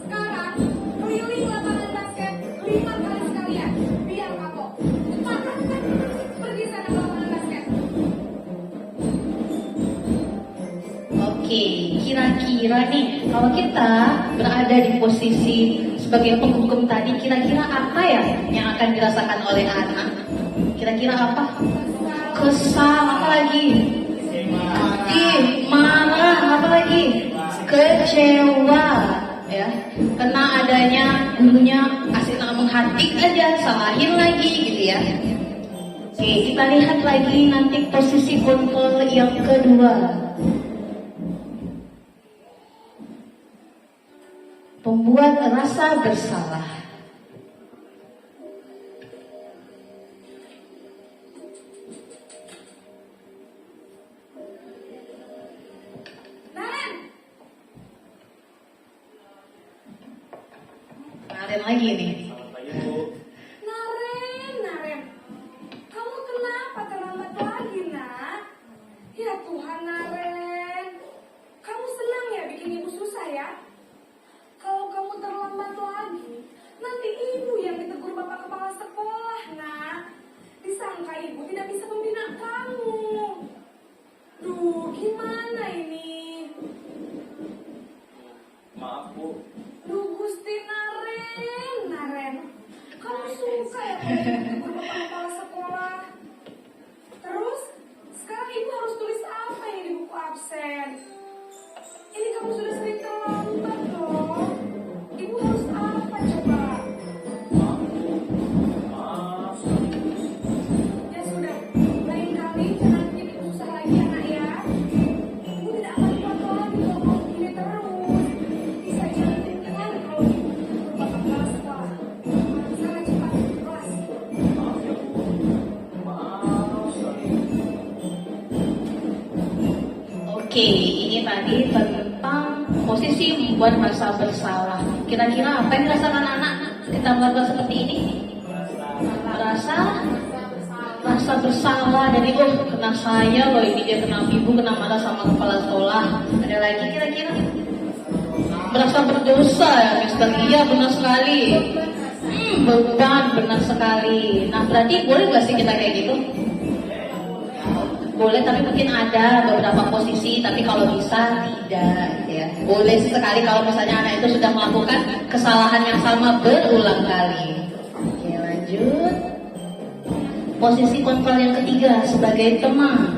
Sekarang, keliling lapangan basket 5 kali sekalian. Biar kapok. Cepat, pergi sana ke lapangan basket. Oke, kira-kira nih kalau kita berada di posisi sebagai penghukum tadi, kira-kira apa ya yang akan dirasakan oleh anak? Kira-kira apa? Kesal, apa lagi? Marah, apa lagi? Kecewa, ya, karena adanya gurunya asik ngomong menghardik aja, salahin lagi gitu ya. Oke, kita lihat lagi nanti posisi kontrol yang kedua. Pembuat rasa bersalah. Naren, Naren lagi nih. Naren, kamu kenapa terlambat lagi, nak? Ya Tuhan, Naren, kamu senang ya bikin ibu susah ya? Kalau kamu terlambat lagi, nanti ibu yang ditegur bapak kepala sekolah, nak. Disangka ibu tidak bisa membina kamu. Duh, gimana ini? Maaf Bu, Duh, Gusti Naren, kamu suka ya kalau ditegur bapak kepala sekolah? Terus, sekarang ibu harus tulis apa ini di buku absen? Ini kamu sudah sering terlambat loh. Ibu harus apa coba? maaf. Ya sudah, lain kali jangan bikin ibu susah lagi ya, nak ya. Ibu tidak akan kuat lagi kalau kamu begini terus. Bisa jangan tinggal kalau ibu ditegur bapak kepala sekolah. Sana cepat ke kelas. Maaf ya Bu, maaf sekali. Oke, ini tadi tentang posisi membuat rasa bersalah. Kira-kira apa yang dirasakan anak kita melakukan seperti ini? Rasa bersalah. Jadi kena saya loh, ini dia kena ibu, kena marah sama kepala sekolah. Ada lagi kira-kira? Merasa berdosa ya, Mister. Iya, benar sekali. Beban, benar sekali. Nah, berarti boleh gak sih kita kayak gitu? Boleh, tapi mungkin ada beberapa posisi, tapi kalau bisa tidak gitu ya. Boleh sekali kalau misalnya anak itu sudah melakukan kesalahan yang sama berulang kali. Oke, lanjut. Posisi kontrol yang ketiga sebagai teman.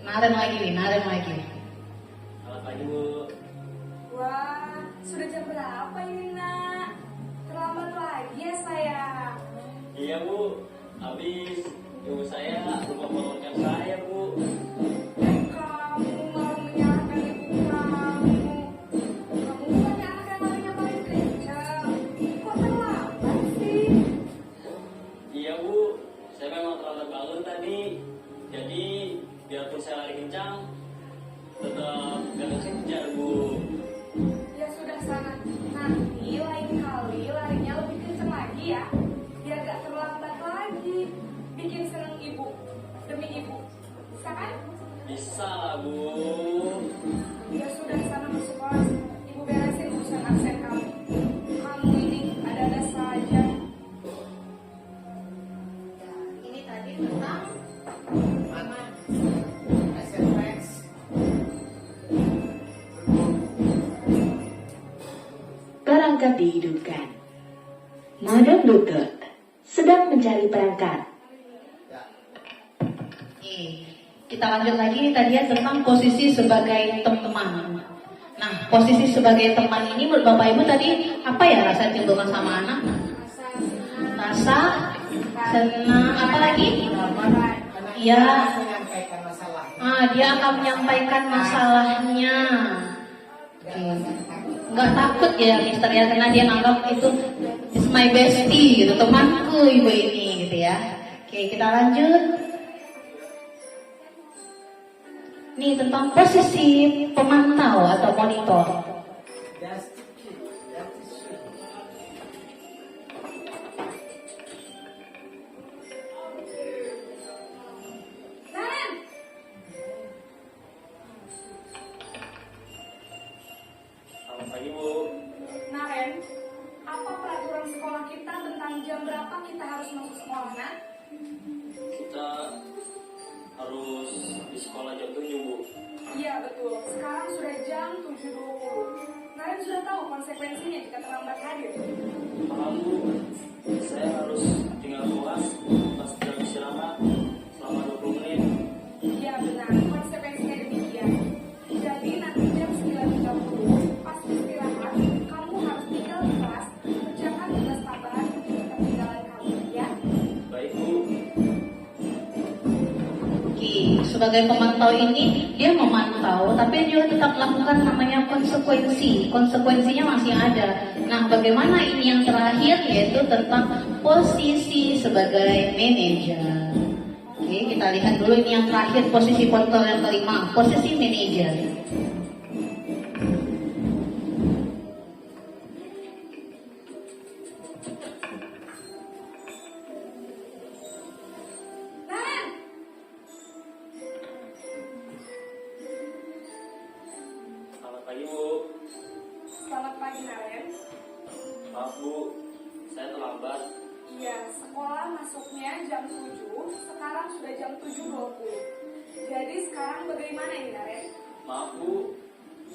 Naren, Naren lagi. Selamat pagi Bu. wah, sudah jam berapa ini, nak? Terlambat lagi ya, sayang. Iya Bu, habis ibu saya lupa menurunkan saya Bu. Kamu malah menyalahkan ibu kamu. Kamu bukannya anak yang larinya paling kencang. Kok terlambat sih? Iya Bu, saya memang terlambat bangun tadi. Jadi biarpun saya lari kencang, tetap gak kejar Bu. Ya sudah sana. Nanti lain kali larinya lebih kencang lagi ya. Biar gak terlambat lagi. Bikin seneng ibu. Demi ibu. Bisa kan? Bisa lah Bu. Ya sudah sana masuk kelas. Ibu beresin urusan absen kamu. Kamu ini ada-ada saja. Ini tadi tentang Perangkat dihidupkan. Madam Lutut sedang mencari perangkat. Kita lanjut lagi tadi ya tentang posisi sebagai teman. Nah, posisi sebagai teman ini menurut Bapak Ibu tadi apa ya rasa timbulkan sama anak? Rasa senang, apa lagi? Ya, menyampaikan masalah. dia akan menyampaikan masalahnya. Nggak takut ya Mister ya, karena dia nganggap itu is my bestie gitu, temanku ibu ini gitu ya. Oke, kita lanjut. Nih tentang posisi pemantau atau monitor. Naren! Selamat pagi Bu. Naren, apa peraturan sekolah kita tentang jam berapa kita harus masuk sekolah, nak? Kita harus di sekolah jam 7 Bu. Iya betul, sekarang sudah jam 7.20. Naren sudah tahu konsekuensinya jika terlambat hadir. Paham Bu, saya harus tinggal kelas pas jam istirahat selama 20 menit. Iya benar, konsekuensinya demikian. Jadi nanti jam 9.30 pas istirahat, kamu harus tinggal di kelas, kerjakan tugas tambahan untuk ketinggalan kamu, ya. Baik Bu. Oke, sebagai pemantau ini dia memantau, tapi dia tetap melakukan namanya konsekuensi. Konsekuensinya masih ada. Nah, bagaimana ini yang terakhir yaitu tentang posisi sebagai manajer. Oke, kita lihat dulu ini yang terakhir, posisi kontrol yang kelima, posisi manajer. Naren! Selamat pagi Bu. Selamat pagi Naren. Maaf Bu, saya terlambat. Iya, sekolah masuknya jam 7, sekarang sudah jam 7.20. Jadi sekarang bagaimana ini Naren? Maaf Bu,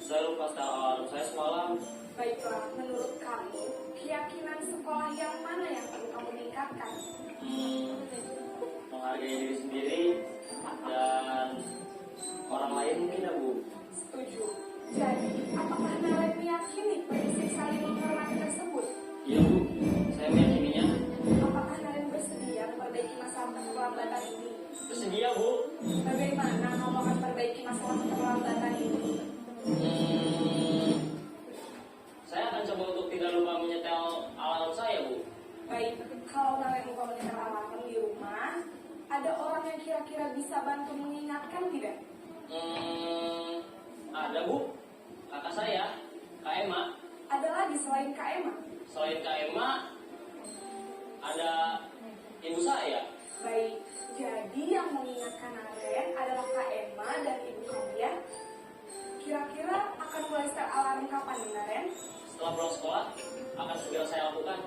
saya lupa setel alarm saya semalam. Baiklah, menurut kamu, keyakinan sekolah yang mana yang perlu kamu tingkatkan? Menghargai diri sendiri dan orang lain mungkin ya Bu. Setuju. Jadi, apakah Naren meyakini prinsip saling menghormati tersebut? Iya Bu, saya meyakininya. Apakah Naren bersedia memperbaiki masalah keterlambatan ini? Bersedia Bu. Bagaimana kamu akan perbaiki masalah keterlambatan ini? Saya akan coba untuk tidak lupa menyetel alarm saya Bu. Baik, kalau Naren lupa menyetel alarm di rumah, ada orang yang kira-kira bisa bantu mengingatkan tidak? Ada Bu, kakak saya, Kak Emma. Ada lagi selain Kak Emma? Selain Kak Emma, ada ibu saya. Baik, jadi yang mengingatkan Naren adalah Kak Emma dan ibu kamu ya. Kira-kira akan mulai start alarm kapan nih Naren? Setelah pulang sekolah, akan segera saya lakukan.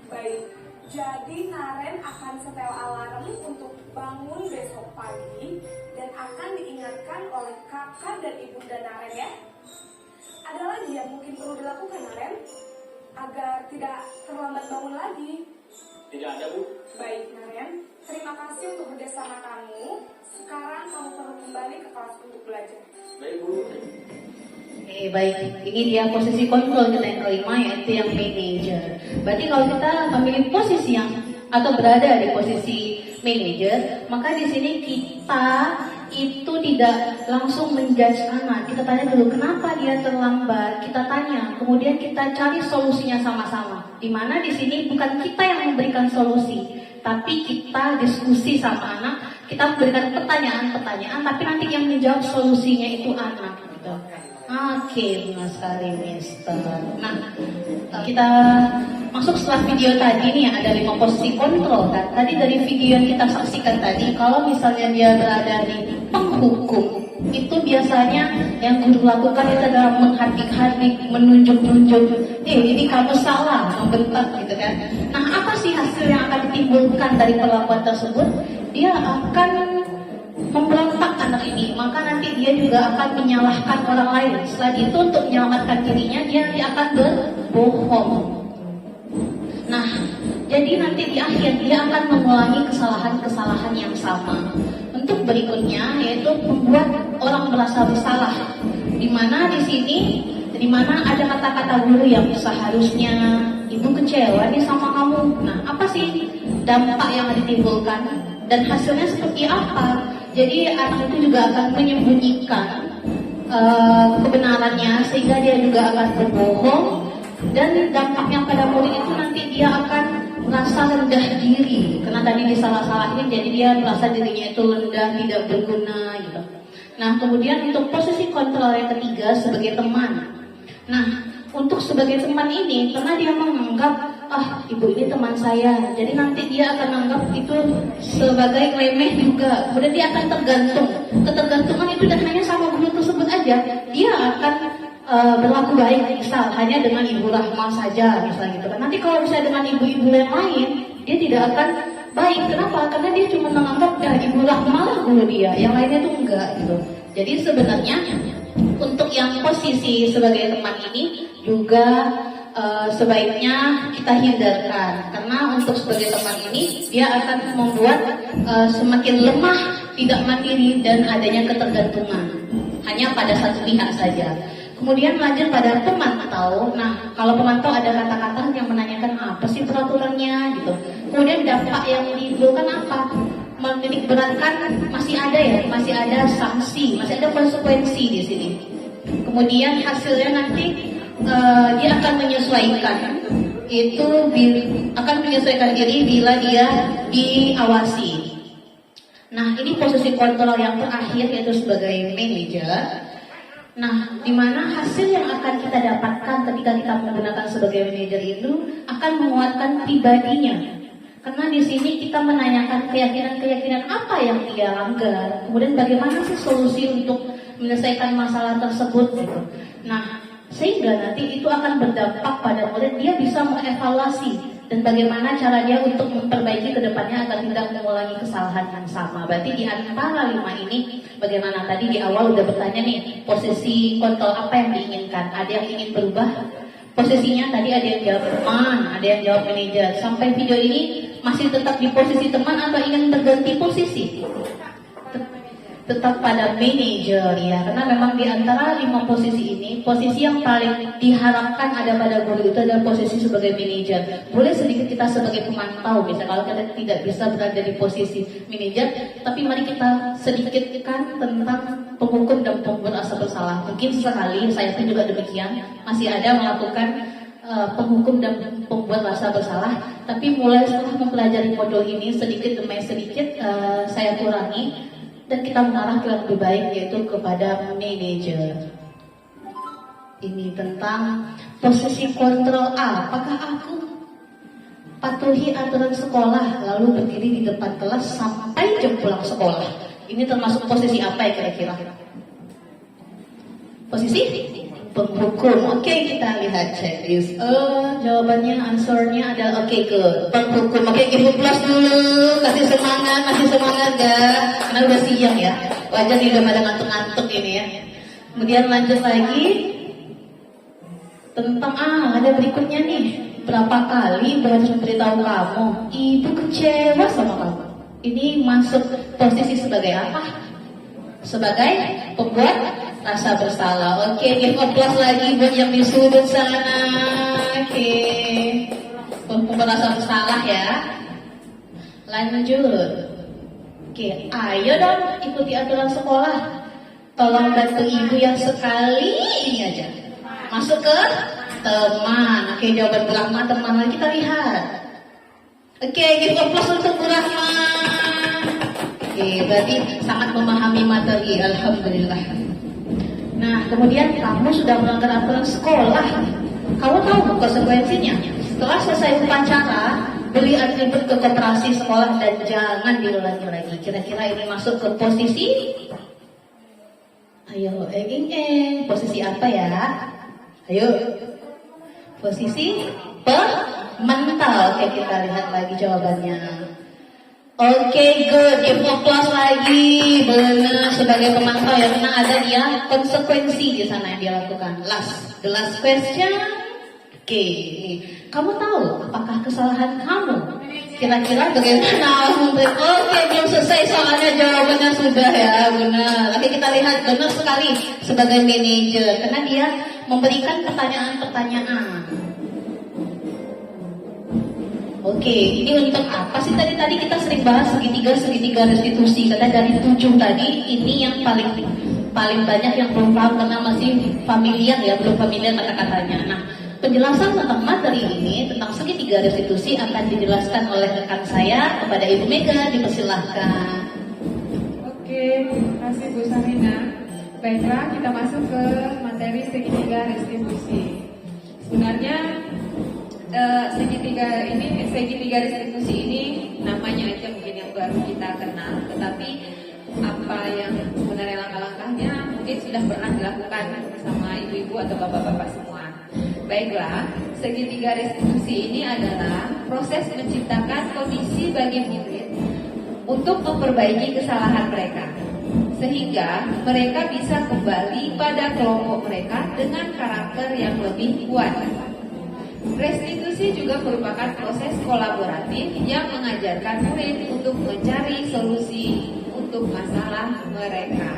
Baik, jadi Naren akan setel alarm untuk bangun besok pagi dan akan diingatkan oleh kakak dan ibunda Naren ya. Ada lagi yang mungkin perlu dilakukan Naren agar tidak terlambat bangun lagi. Tidak ada Bu. Baik Naren, terima kasih untuk kerjasama kamu. Sekarang kamu perlu kembali ke kelas untuk belajar. Baik Bu. Baik, ini dia posisi kontrol kita yang kelima yaitu yang manajer. Berarti kalau kita memilih posisi yang atau berada di posisi manajer, maka di sini kita itu tidak langsung menjudge anak. Kita tanya dulu kenapa dia terlambat, kita tanya, kemudian kita cari solusinya sama-sama. Dimana di sini bukan kita yang memberikan solusi, tapi kita diskusi sama anak, kita memberikan pertanyaan-pertanyaan, tapi nanti yang menjawab solusinya itu anak. Gitu. Oke, benar sekali, Mister. Nah, kita masuk setelah video tadi nih ada 5 posisi kontrol kan. Tadi dari video yang kita saksikan tadi, kalau misalnya dia berada di penghukum, itu biasanya yang guru lakukan itu adalah menghadik-hadik, menunjuk-nunjuk, ini kamu salah, membentak gitu kan. Nah, apa sih hasil yang akan ditimbulkan dari perlakuan tersebut? Dia akan memberontak anak ini, maka nanti dia juga akan menyalahkan orang lain. Selain itu untuk menyelamatkan dirinya, dia akan berbohong. Nah, jadi nanti di akhir dia akan mengulangi kesalahan-kesalahan yang sama. Untuk berikutnya yaitu membuat orang merasa bersalah. Dimana di sini, dimana ada kata-kata guru yang seharusnya ibu kecewa nih sama kamu. Nah, apa sih dampak yang ditimbulkan dan hasilnya seperti apa? Jadi anak itu juga akan menyembunyikan kebenarannya sehingga dia juga akan berbohong, dan dampaknya pada murid itu nanti dia akan merasa rendah diri karena tadi disalah-salahin, jadi dia merasa dirinya itu rendah, tidak berguna gitu. Nah, kemudian untuk posisi kontrol yang ketiga sebagai teman. Nah, untuk sebagai teman ini karena dia menganggap ibu ini teman saya, jadi nanti dia akan menganggap itu sebagai remeh juga. Kemudian dia akan tergantung. Ketergantungan itu dan hanya sama guru tersebut aja. Dia akan berlaku baik, misal hanya dengan Ibu Rahma saja, misalnya gitu kan. Nanti kalau misalnya dengan ibu-ibu yang lain, dia tidak akan baik. Kenapa? Karena dia cuma menganggap Ibu Rahma lah guru dia, yang lainnya itu enggak gitu. Jadi sebenarnya untuk yang posisi sebagai teman ini juga sebaiknya kita hindarkan, karena untuk sebagai teman ini dia akan membuat semakin lemah, tidak mandiri dan adanya ketergantungan hanya pada satu pihak saja. Kemudian lanjut pada pemantau. Nah, kalau pemantau ada kata-kata yang menanyakan apa sih peraturannya gitu. Kemudian dampak yang ditimbulkan apa? Menitik beratkan masih ada ya, masih ada sanksi, masih ada konsekuensi di sini. Kemudian hasilnya nanti dia akan menyesuaikan akan menyesuaikan diri bila dia diawasi. Nah, ini posisi kontrol yang terakhir yaitu sebagai manajer. Nah, di mana hasil yang akan kita dapatkan ketika kita menggunakan sebagai manajer itu akan menguatkan pribadinya. Karena di sini kita menanyakan keyakinan-keyakinan apa yang dia langgar, kemudian bagaimana sih solusi untuk menyelesaikan masalah tersebut gitu. Nah, sehingga nanti itu akan berdampak pada murid, dia bisa mengevaluasi dan bagaimana cara dia untuk memperbaiki ke depannya agar tidak mengulangi kesalahan yang sama. Berarti di antara 5 ini, bagaimana tadi di awal udah bertanya nih, posisi kontrol apa yang diinginkan? Ada yang ingin berubah? Posisinya tadi ada yang jawab teman, ada yang jawab manajer. Sampai video ini masih tetap di posisi teman atau ingin berganti posisi? Tetap pada manajer ya, karena memang di antara 5 posisi ini, posisi yang paling diharapkan ada pada guru itu adalah posisi sebagai manajer. Boleh sedikit kita sebagai pemantau, misalnya kalau kita tidak bisa berada di posisi manajer, tapi mari kita sedikitkan tentang penghukum dan pembuat rasa bersalah. Mungkin sekali, saya pun juga demikian, masih ada melakukan penghukum dan pembuat rasa bersalah, tapi mulai setelah mempelajari modul ini sedikit demi sedikit saya kurangi. Dan kita mengarah ke yang lebih baik, yaitu kepada manajer. Ini tentang posisi kontrol A. Apakah aku patuhi aturan sekolah lalu berdiri di depan kelas sampai jam pulang sekolah? Ini termasuk posisi apa ya kira-kira? Posisi penghukum. Oke, kita lihat checklist. Jawabannya, answernya adalah oke, good. Penghukum. Oke, give plus dulu. Kasih semangat ya. Karena udah siang ya. Wajar nih udah pada ngantuk-ngantuk ini ya. Kemudian lanjut lagi tentang ada berikutnya nih. Berapa kali harus memberitahu kamu? Ibu kecewa sama kamu. Ini masuk posisi sebagai apa? Sebagai pembuat rasa bersalah. Oke, give applause lagi buat yang di sudut sana. Oke, pembuat rasa bersalah ya. Lanjut. Oke, ayo dong ikuti aturan sekolah. Tolong bantu ibu yang sekali ini aja. Masuk ke teman. Oke, jawaban Bu Rahma teman lagi kita lihat. Oke, give applause untuk Bu Rahma. Oke, berarti sangat memahami materi. Alhamdulillah. Nah, kemudian kamu sudah melanggar aturan sekolah. Kamu tahu konsekuensinya? Setelah selesai upacara, beli atribut ke koperasi sekolah dan jangan diulangi lagi. Kira-kira ini masuk ke posisi? Ayo, posisi apa ya? Ayo, posisi pemental. Oke, kita lihat lagi jawabannya. Oke, good. Give applause lagi. Benar, sebagai pemantau ya, karena ada dia konsekuensi di sana yang dia lakukan. The last question. Oke, kamu tahu apakah kesalahan kamu? Kira-kira bagaimana? Oke, belum selesai soalnya jawabannya sudah ya, benar. Oke, kita lihat benar sekali sebagai manajer, karena dia memberikan pertanyaan-pertanyaan. Oke, ini untuk apa sih tadi kita sering bahas segitiga restitusi. Kata dari 7 tadi, ini yang paling banyak yang belum paham karena masih familiar ya, belum familiar kata-katanya. Nah, penjelasan tentang materi ini tentang segitiga restitusi akan dijelaskan oleh rekan saya kepada Ibu Mega. Dipersilahkan. Oke, terima kasih Bu Sarina. Baiklah, kita masuk ke materi segitiga restitusi. Sebenarnya segitiga restitusi ini namanya aja mungkin yang baru kita kenal, tetapi apa yang sebenarnya langkah-langkahnya mungkin sudah pernah dilakukan sama ibu-ibu atau bapak-bapak semua. Baiklah, segitiga restitusi ini adalah proses menciptakan kondisi bagi murid untuk memperbaiki kesalahan mereka. sehingga mereka bisa kembali pada kelompok mereka dengan karakter yang lebih kuat. Restitusi juga merupakan proses kolaboratif yang mengajarkan murid untuk mencari solusi untuk masalah mereka.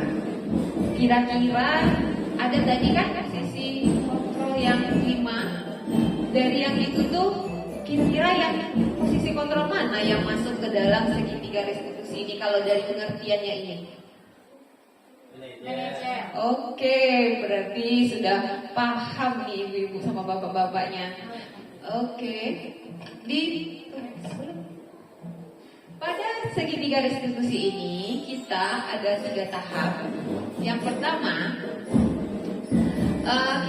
Kira-kira ada tadi kan sisi kontrol yang 5. Dari yang itu tuh kira-kira yang posisi kontrol mana yang masuk ke dalam segitiga restitusi ini kalau dari pengertiannya ini? Oke, berarti sudah paham nih ibu-ibu sama bapak-bapaknya. Oke, pada segitiga restitusi ini kita ada 3 tahap. Yang pertama,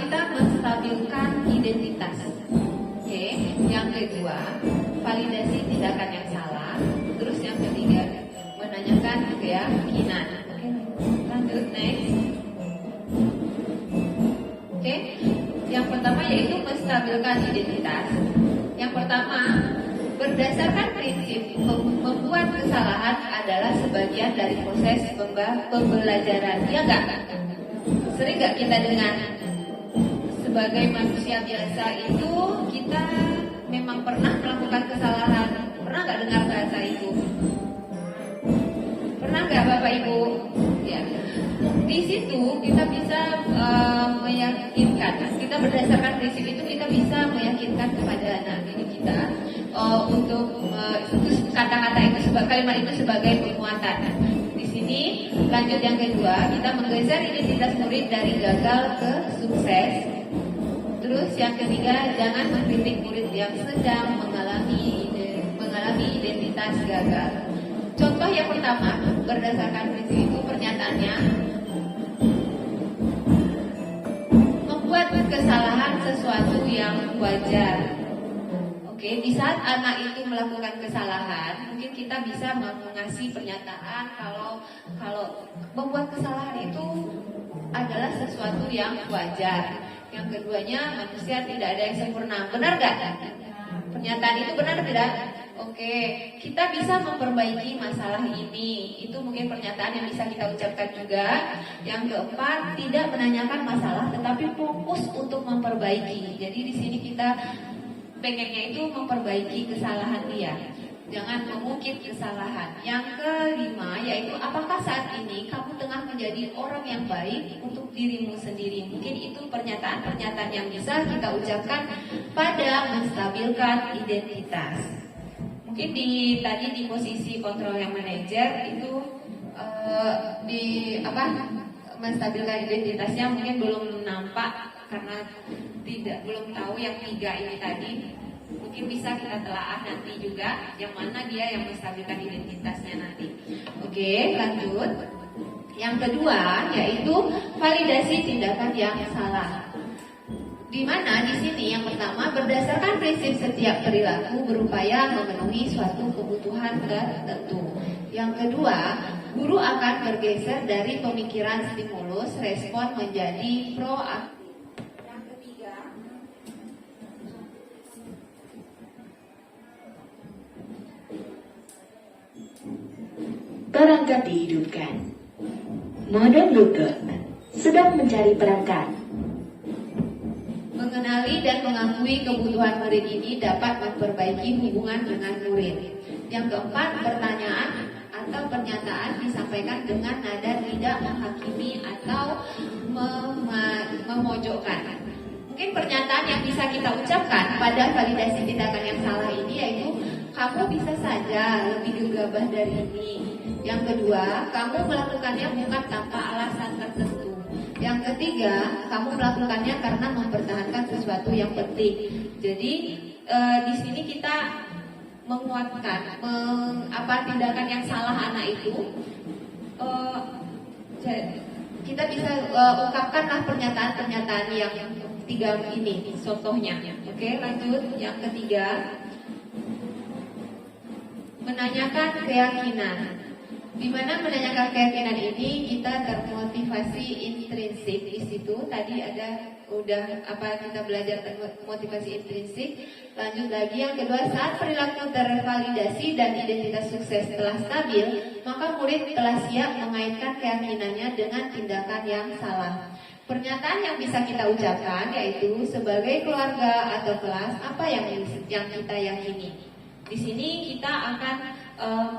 kita menstabilkan identitas. Oke, yang kedua, validasi tindakan yang salah. Terus yang ketiga, menanyakan keyakinan. Oke, lanjut next. Oke, yang pertama yaitu menstabilkan identitas. Yang pertama, berdasarkan prinsip membuat kesalahan adalah sebagian dari proses pembelajaran. Ya enggak? Sering enggak kita dengar sebagai manusia biasa itu kita memang pernah melakukan kesalahan? Pernah enggak dengar bahasa itu? Pernah enggak Bapak Ibu? Ya. Di situ kita bisa meyakinkan. Kita berdasarkan prinsip itu kita bisa meyakinkan kepada anak didik kita untuk kata-kata itu kalimat itu sebagai penguatan. Di sini lanjut yang kedua, kita menggeser identitas murid dari gagal ke sukses. Terus yang ketiga, jangan mengkritik murid yang sedang mengalami identitas gagal. Contoh yang pertama, berdasarkan prinsip itu pernyataannya membuat kesalahan sesuatu yang wajar. Oke, di saat anak itu melakukan kesalahan, mungkin kita bisa mengasih pernyataan kalau membuat kesalahan itu adalah sesuatu yang wajar. Yang keduanya, manusia tidak ada yang sempurna. Benar gak? Pernyataan itu benar tidak? Oke, kita bisa memperbaiki masalah ini. Itu mungkin pernyataan yang bisa kita ucapkan juga. Yang keempat, tidak menanyakan masalah, tetapi fokus untuk memperbaiki. Jadi di sini kita pengennya itu memperbaiki kesalahan dia, jangan mengungkit kesalahan. Yang kelima yaitu apakah saat ini kamu tengah menjadi orang yang baik untuk dirimu sendiri. Mungkin itu pernyataan-pernyataan yang bisa kita ucapkan pada menstabilkan identitas. Mungkin tadi di posisi kontrol yang manajer itu menstabilkan identitasnya mungkin belum nampak karena belum tahu yang 3 ini tadi. Mungkin bisa kita telaah nanti juga yang mana dia yang menstabilkan identitasnya nanti. Oke, lanjut. Yang kedua yaitu validasi tindakan yang salah. Di mana di sini yang pertama, berdasarkan prinsip setiap perilaku berupaya memenuhi suatu kebutuhan tertentu. Yang kedua, guru akan bergeser dari pemikiran stimulus respon menjadi proaktif. Yang ketiga, perangkat dihidupkan. Modern Looker sedang mencari perangkat. mengenali dan mengakui kebutuhan murid ini dapat memperbaiki hubungan dengan murid. Yang keempat, pertanyaan atau pernyataan disampaikan dengan nada tidak menghakimi atau memojokkan. Mungkin pernyataan yang bisa kita ucapkan pada validasi tindakan yang salah ini yaitu kamu bisa saja lebih gegabah dari ini. Yang kedua, kamu melakukannya bukan tanpa alasan tertentu. Yang ketiga, kamu melakukannya karena mempertahankan sesuatu yang penting. Jadi di sini kita menguatkan tindakan yang salah anak itu. Kita bisa ungkapkanlah pernyataan-pernyataan yang 3 ini contohnya. Oke, lanjut yang ketiga, menanyakan keyakinan. Di mana menanyakan keyakinan ini kita termotivasi intrinsik di situ. Tadi kita belajar motivasi intrinsik. Lanjut lagi yang kedua, saat perilaku tervalidasi dan identitas sukses telah stabil, maka murid telah siap mengaitkan keyakinannya dengan tindakan yang salah. Pernyataan yang bisa kita ucapkan yaitu sebagai keluarga atau kelas apa yang kita yakini. Di sini kita akan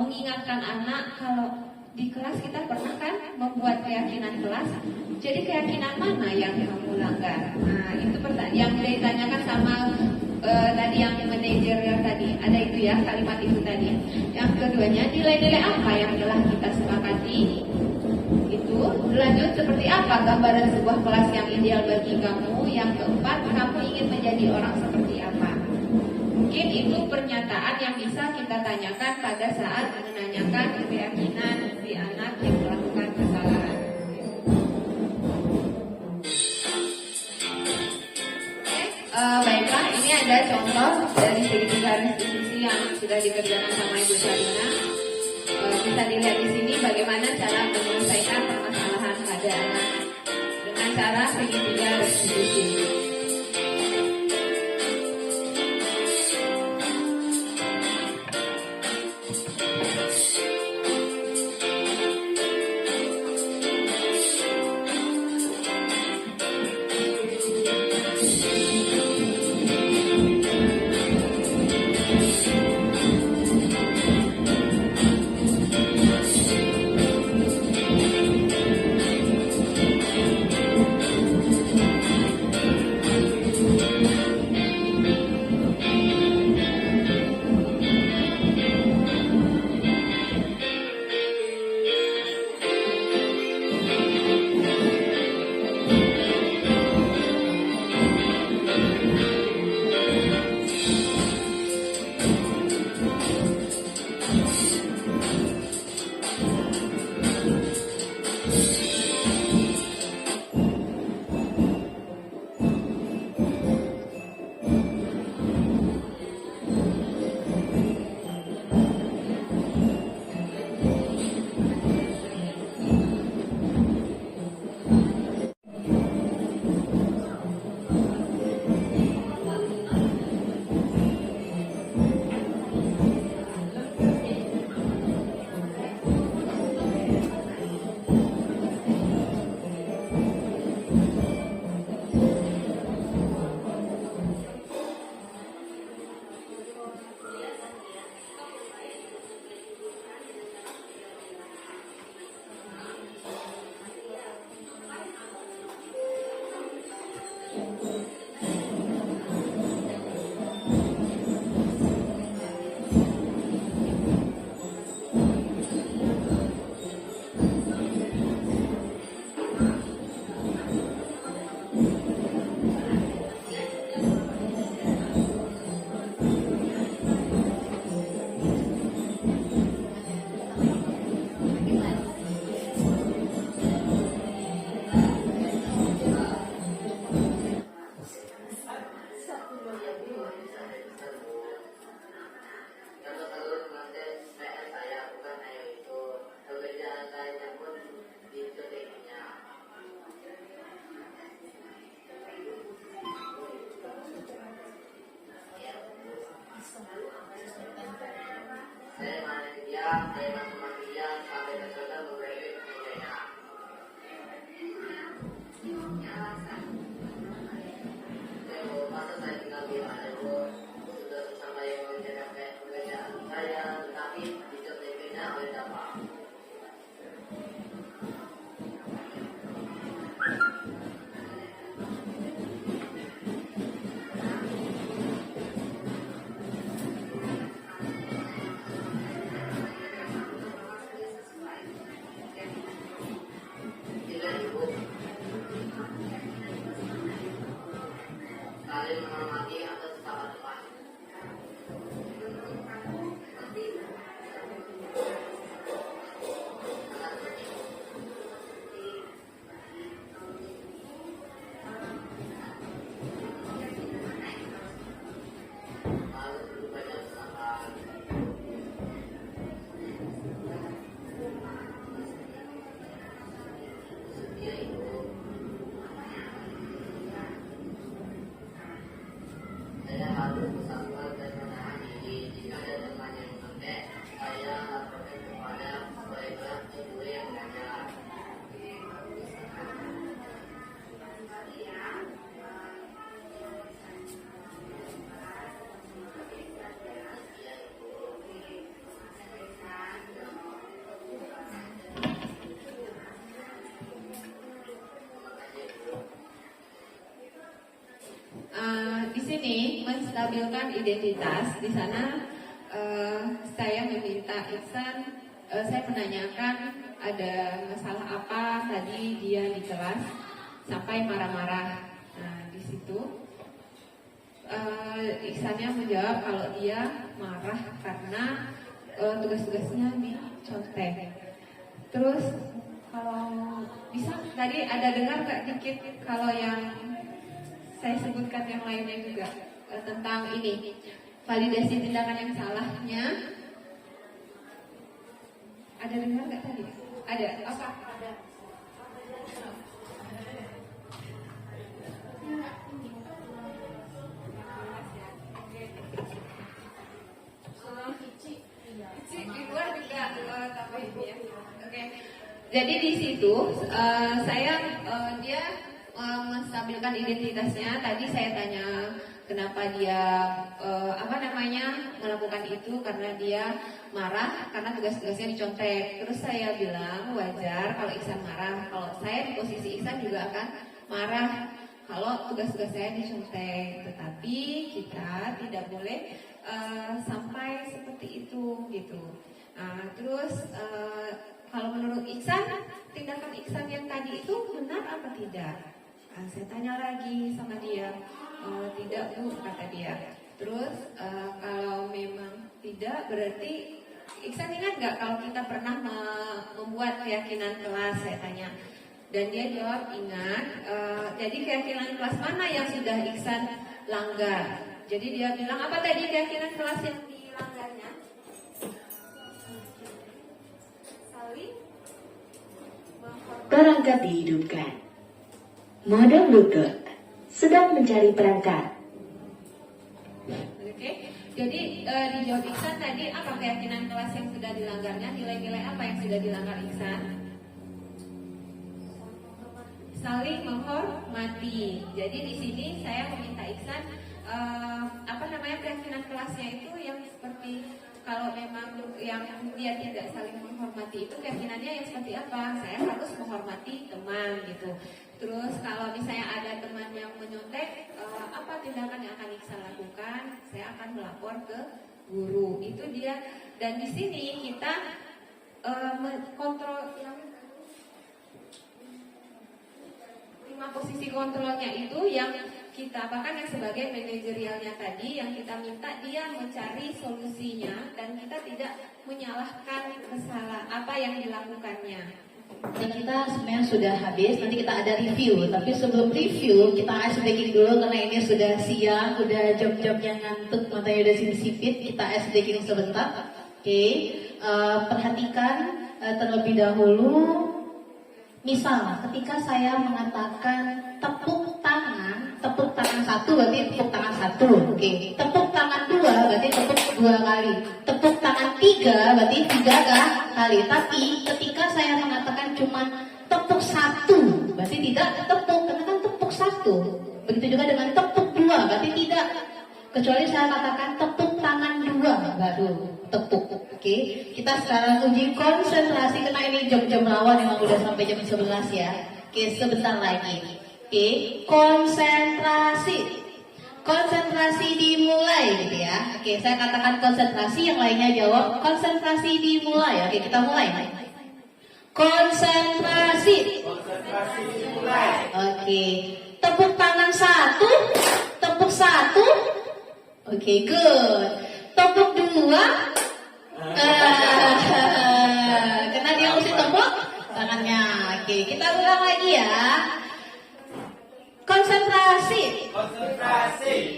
mengingatkan anak kalau di kelas kita pernah kan membuat keyakinan kelas. Jadi keyakinan mana yang kamu langgar? Nah itu yang ditanyakan sama tadi yang manajer yang tadi ada itu ya kalimat itu tadi. Yang keduanya nilai-nilai apa yang telah kita sepakati? Itu lanjut seperti apa gambaran sebuah kelas yang ideal bagi kamu? Yang keempat, kamu ingin menjadi orang seperti apa? Mungkin itu pernyataan yang bisa kita tanyakan pada saat menanyakan keyakinan si anak yang melakukan kesalahan. Baiklah, ini ada contoh dari segitiga restitusi yang sudah dikerjakan sama Ibu Sarina. Bisa dilihat di sini bagaimana cara menyelesaikan permasalahan pada anak dengan cara segitiga restitusi. menstabilkan identitas. Di sana saya meminta Iksan, saya menanyakan ada masalah apa tadi dia di kelas sampai marah-marah. Nah, di situ Iksannya menjawab kalau dia marah karena tugas-tugasnya dicontek. Terus kalau bisa tadi ada dengar gak dikit kalau yang saya sebutkan yang lainnya juga tentang ini validasi tindakan yang salahnya. Ada dengar gak tadi? Ada apa? Ada. Di luar juga tambahin ya. Oke. Jadi di situ dia menstabilkan identitasnya. Tadi saya tanya kenapa dia melakukan itu karena dia marah karena tugas-tugasnya dicontek. Terus saya bilang wajar kalau Iksan marah. Kalau saya di posisi Iksan juga akan marah kalau tugas-tugas saya dicontek. Tetapi kita tidak boleh sampai seperti itu gitu. Terus kalau menurut Iksan, tindakan Iksan yang tadi itu benar apa tidak? Saya tanya lagi sama dia, tidak Bu, kata dia. Terus kalau memang tidak, berarti Iksan ingat nggak kalau kita pernah membuat keyakinan kelas? Saya tanya. Dan dia jawab ingat. Jadi keyakinan kelas mana yang sudah Iksan langgar? Jadi dia bilang apa tadi keyakinan kelas yang dilanggarnya? Saling Perangkat dihidupkan. Mode Bluetooth sedang mencari perangkat. Oke. Jadi dijawab Iksan tadi apa keyakinan kelas yang sudah dilanggarnya? Nilai-nilai apa yang sudah dilanggar Iksan? Saling menghormati. Jadi di sini saya meminta Iksan keyakinan kelasnya itu yang seperti kalau memang yang dia tidak saling menghormati itu keyakinannya yang seperti apa? Saya harus menghormati teman gitu. Terus kalau misalnya ada teman yang menyontek, apa tindakan yang akan Iksan lakukan? Saya akan melapor ke guru. Itu dia. Dan di sini kita kontrol yang 5 posisi kontrolnya itu yang kita bahkan yang sebagai manajerialnya tadi yang kita minta dia mencari solusinya dan kita tidak menyalahkan apa yang dilakukannya. Dan kita sebenarnya sudah habis, nanti kita ada review. Tapi sebelum review, kita ice breaking dulu karena ini sudah siang, udah jam-jamnya ngantuk, matanya udah sipit. Kita ice breaking sebentar. Oke. Perhatikan terlebih dahulu. Misal, ketika saya mengatakan tepuk tangan satu berarti tepuk tangan satu, oke. Tepuk tangan dua berarti tepuk 2 kali. Tepuk tangan 3 berarti 3 kali. Tapi ketika saya mengatakan cuma tepuk 1 berarti tidak tepuk, karena kan tepuk 1. Begitu juga dengan tepuk 2 berarti tidak. Kecuali saya katakan tepuk tangan 2 baru tepuk. Oke, kita sekarang uji konsentrasi karena ini jam-jam rawan memang udah sampai jam 11 ya. Oke, sebentar lagi. Oke, konsentrasi. Konsentrasi dimulai gitu ya. Oke, saya katakan konsentrasi, yang lainnya jawab konsentrasi dimulai. Oke, kita mulai. Konsentrasi. Konsentrasi dimulai. Oke, tepuk tangan 1, tepuk 1. Oke, good. Tepuk 2. Karena dia mesti tepuk tangannya. Oke, kita ulang lagi ya. Konsentrasi.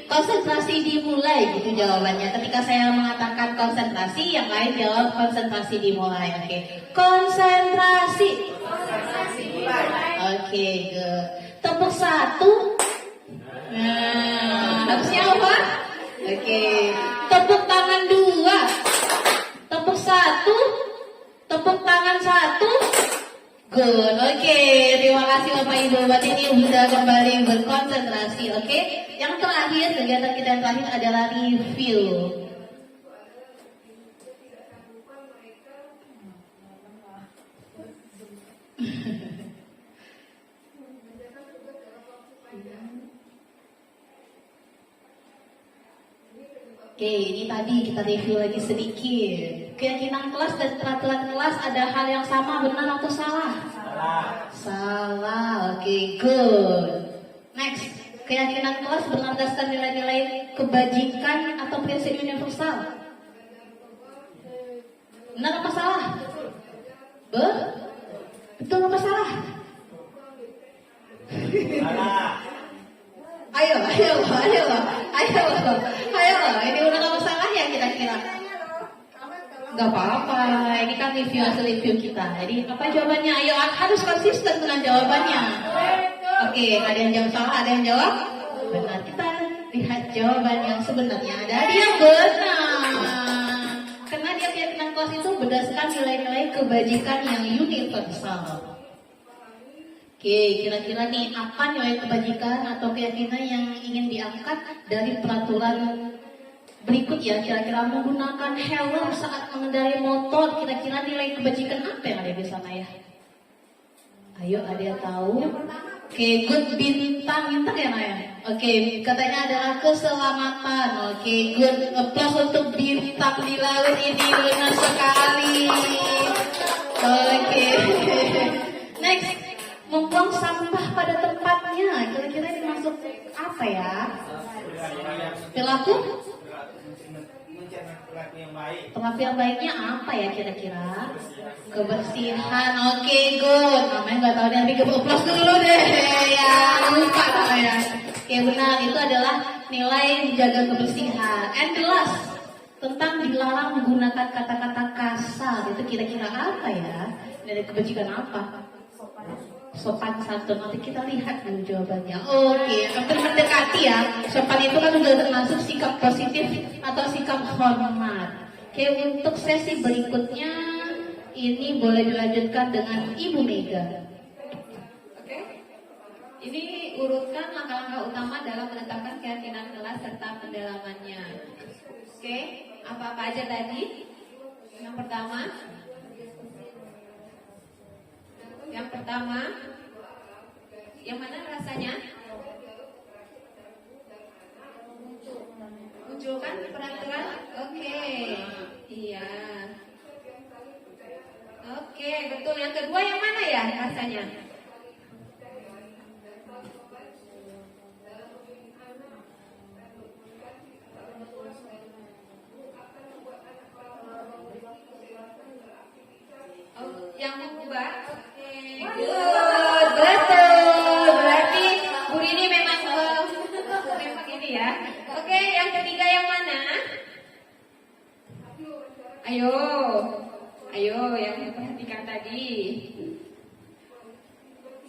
Konsentrasi dimulai gitu jawabannya. Ketika saya mengatakan konsentrasi, yang lain jawab konsentrasi dimulai. Oke. Konsentrasi. Konsentrasi dimulai. Oke, good. Tepuk 1. Harusnya apa? Oke. Tepuk tangan 2. Tepuk 1. Tepuk tangan 1. Good, oke. Terima kasih Bapak Ibu. Berarti ini sudah kembali berkonsentrasi, oke. Yang terakhir, kegiatan kita yang terakhir adalah review. Oke, ini tadi kita review lagi sedikit. Keyakinan kelas dan peraturan kelas ada hal yang sama, benar atau salah? Salah. Oke, good. Next, keyakinan kelas berlandaskan nilai-nilai kebajikan atau prinsip universal. Benar apa salah? Betul apa salah? Ayo. Ini udah apa salah ya kira-kira? Gak apa-apa, ini kan review kita. Jadi apa jawabannya? Ayo, harus konsisten dengan jawabannya. Oke, ada yang jawab salah, ada yang jawab benar. Kita lihat jawaban yang sebenarnya. Dari yang benar. Karena dia keyakinan kelas itu berdasarkan nilai-nilai kebajikan yang universal. Oke, kira-kira nih apa nilai kebajikan atau keyakinan yang ingin diangkat dari peraturan berikut ya? Kira-kira menggunakan helm saat mengendarai motor, kira-kira nilai kebajikan apa yang ada di sana ya? Ayo, ada yang tahu? Oke, good, bintang ya Naya? Oke, katanya adalah keselamatan. Oke, good, applause untuk bintang di laut ini, benar sekali. Oke, next. Membuang sampah pada tempatnya, kira-kira ini masuk apa ya? Perilaku yang baiknya apa ya kira-kira? Kebersihan. Oke, good. Namanya nggak tahu nanti kepoplos dulu deh. Ya, lupa namanya. Oke, benar. Itu adalah nilai menjaga kebersihan. And the last, tentang dilarang menggunakan kata-kata kasar. Itu kira-kira apa ya? Dari kebajikan apa? Sopan santun. Nanti kita lihat dulu jawabannya. Oke, hampir mendekati ya. Sopan itu kan sudah termasuk sikap positif atau sikap hormat. Oke, untuk sesi berikutnya ini boleh dilanjutkan dengan Ibu Mega. Oke. Ini urutkan langkah-langkah utama dalam menetapkan keyakinan kelas serta pendalamannya. Oke, apa-apa aja tadi? Yang pertama, yang mana rasanya? Munculkan peraturan. Oke, iya. Oke, betul. Yang kedua yang mana ya rasanya? Yang mengubah. Good, betul. Berarti Bu Rini memang ini ya. Oke, yang ketiga yang mana? Ayo, yang diperhatikan tadi.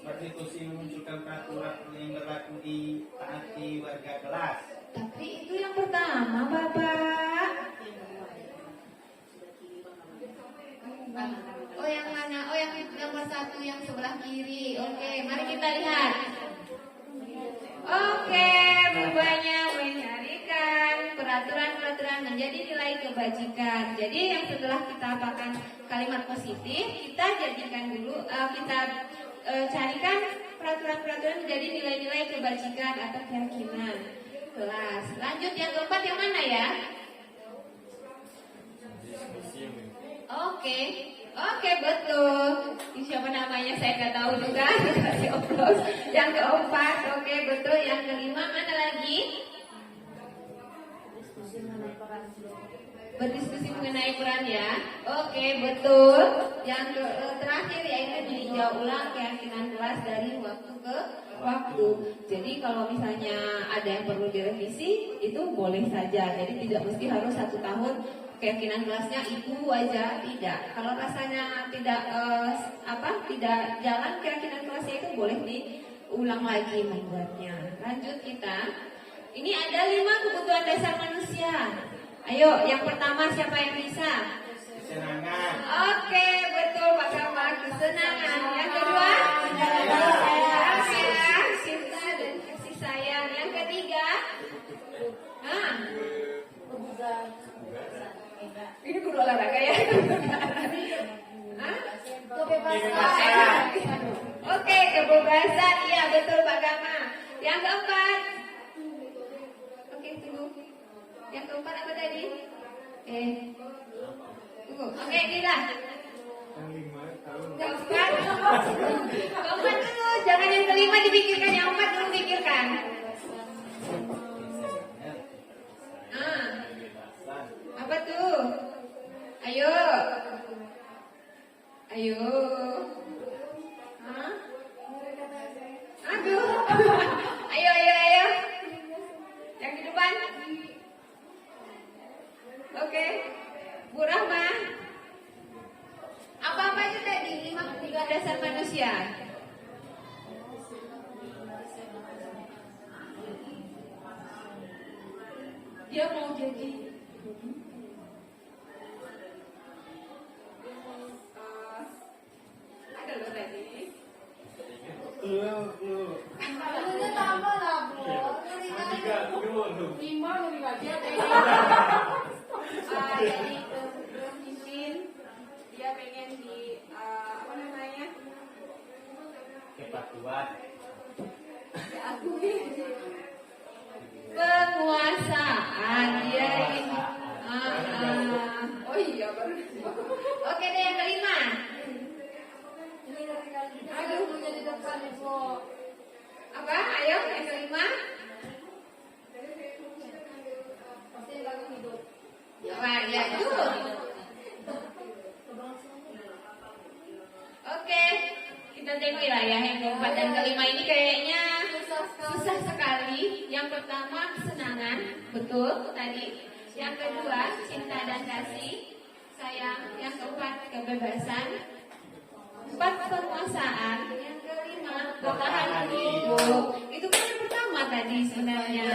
Berdiskusi memunculkan peraturan yang berlaku di taati warga kelas. Tapi itu yang pertama, Bapak. Oh, yang mana? Oh, yang nomor 1 yang sebelah kiri. Oke, mari kita lihat. Oke, berubahnya mencarikan peraturan-peraturan menjadi nilai kebajikan. Jadi yang setelah kita apakan kalimat positif, kita jadikan dulu, kita carikan peraturan-peraturan menjadi nilai-nilai kebajikan atau keyakinan kelas. Lanjut yang keempat yang mana ya? Oke, betul. Siapa namanya saya nggak tahu juga. Kasih oplos. Yang keempat, oke, betul. Yang kelima mana lagi? Berdiskusi mengenai peran ya. Oke, betul. Yang terakhir yaitu meninjau ulang keyakinan kelas dari waktu ke waktu. Jadi kalau misalnya ada yang perlu direvisi, itu boleh saja. Jadi tidak mesti harus 1 tahun keyakinan kelasnya itu aja, tidak. Kalau rasanya tidak tidak jalan keyakinan kelasnya itu boleh diulang lagi membuatnya. Lanjut kita. Ini ada 5 kebutuhan dasar manusia. Ayo, yang pertama siapa yang bisa? Kesenangan. Oke, betul Pak Kamal, kesenangan. Yang kedua? Cinta dan kasih sayang. Yang ketiga? Ini guru olahraga ya? Kebebasan. Oke, kebebasan. Iya, betul Pak Kamal. Yang keempat? Oke, tunggu. Yang keempat apa tadi? Dila. Keempat. Keempat dulu, jangan yang kelima dipikirkan, yang empat dulu pikirkan. Apa tuh? Ayo. Ayo. Hah? Aduh. Ayo. Yang di depan. Oke. Bu Rahma. Apa-apa aja tadi? 5 dasar manusia. Dia mau jadi ada loh tadi. Ini tambah lah, bro. Lima lebih banyak. Jadi pemimpin dia pengen di apa namanya? Kepatuan. Diakui. Penguasaan dia ini. Oh iya baru. Oke deh yang kelima. Aduh, jadi depan, bro. Apa? Ayo yang kelima. Pasti lagu hidup. Wah, ya itu. Oke, kita tengok wilayah yang keempat dan kelima ini kayaknya susah sekali. Yang pertama kesenangan, betul tadi. Yang kedua cinta dan kasih, sayang. Yang keempat kebebasan. 4 penguasaan. Yang kelima bertahan hidup. Itu kan yang pertama tadi sebenarnya.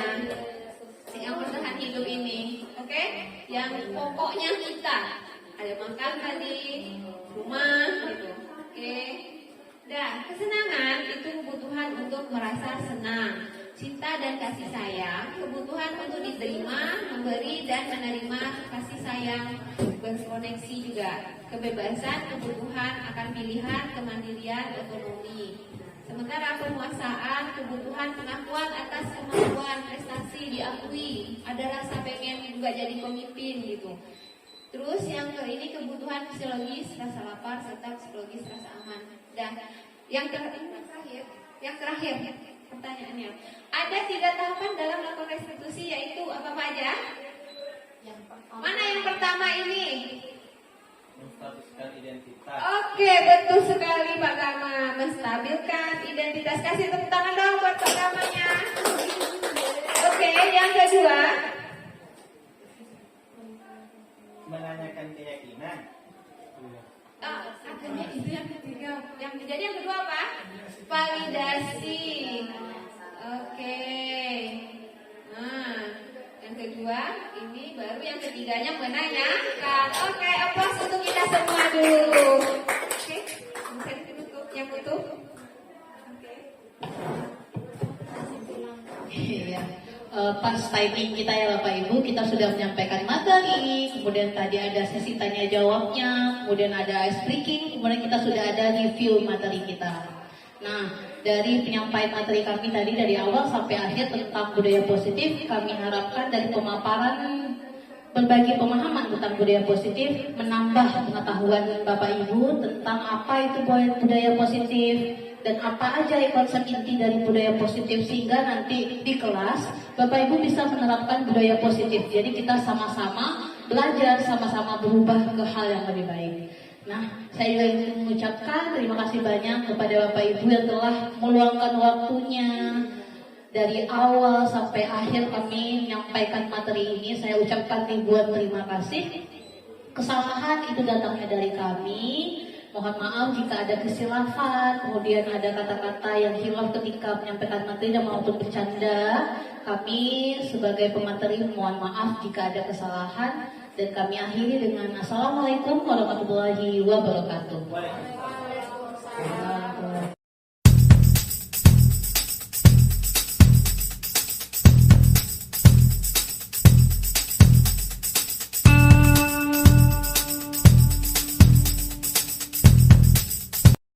Yang bertahan hidup ini, oke? Yang pokoknya kita ada makan tadi, rumah, gitu, oke? Dan kesenangan itu kebutuhan untuk merasa senang, cinta dan kasih sayang, kebutuhan untuk diterima, memberi dan menerima kasih sayang, berkoneksi juga, kebebasan, kebutuhan akan pilihan, kemandirian, ekonomi. Sementara penguasaan, kebutuhan pengakuan atas kemampuan prestasi diakui, ada rasa pengen juga jadi pemimpin gitu. Terus yang ini kebutuhan fisiologis, rasa lapar serta psikologis, rasa aman. Dan yang terakhir pertanyaannya, ada 3 tahapan dalam melakukan restitusi yaitu apa aja? Mana yang pertama ini? Menstatuskan identitas. Oke, betul sekali Pak Gama. Menstabilkan identitas. Kasih tepuk tangan dong buat Pak Gamanya. Oke, yang kedua. Menanyakan keyakinan. Katanya itu yang ketiga. Jadi yang kedua apa? Validasi. Oke. Nah, yang kedua ini baru yang ketiganya menanyakan. Oke, aplaus untuk kita semua dulu. Oke, bisa ditutup yang tutup. Oke. Iya. Pas timing kita ya Bapak Ibu, kita sudah menyampaikan materi, kemudian tadi ada sesi tanya jawabnya, kemudian ada ice breaking, kemudian kita sudah ada review materi kita. Nah, dari penyampaian materi kami tadi dari awal sampai akhir tentang budaya positif, kami harapkan dari pemaparan berbagi pemahaman tentang budaya positif menambah pengetahuan Bapak Ibu tentang apa itu budaya positif dan apa aja konsep inti dari budaya positif, sehingga nanti di kelas Bapak Ibu bisa menerapkan budaya positif. Jadi kita sama-sama belajar, sama-sama berubah ke hal yang lebih baik. Nah, saya juga ingin mengucapkan terima kasih banyak kepada Bapak Ibu yang telah meluangkan waktunya dari awal sampai akhir kami menyampaikan materi ini. Saya ucapkan ribuan terima kasih. Kesalahan itu datangnya dari kami. Mohon maaf jika ada kesilafan, kemudian ada kata-kata yang hilaf ketika menyampaikan materi dan maupun bercanda. Kami sebagai pemateri mohon maaf jika ada kesalahan, dan kami akhiri dengan Assalamualaikum warahmatullahi wabarakatuh. Waalaikumsalam.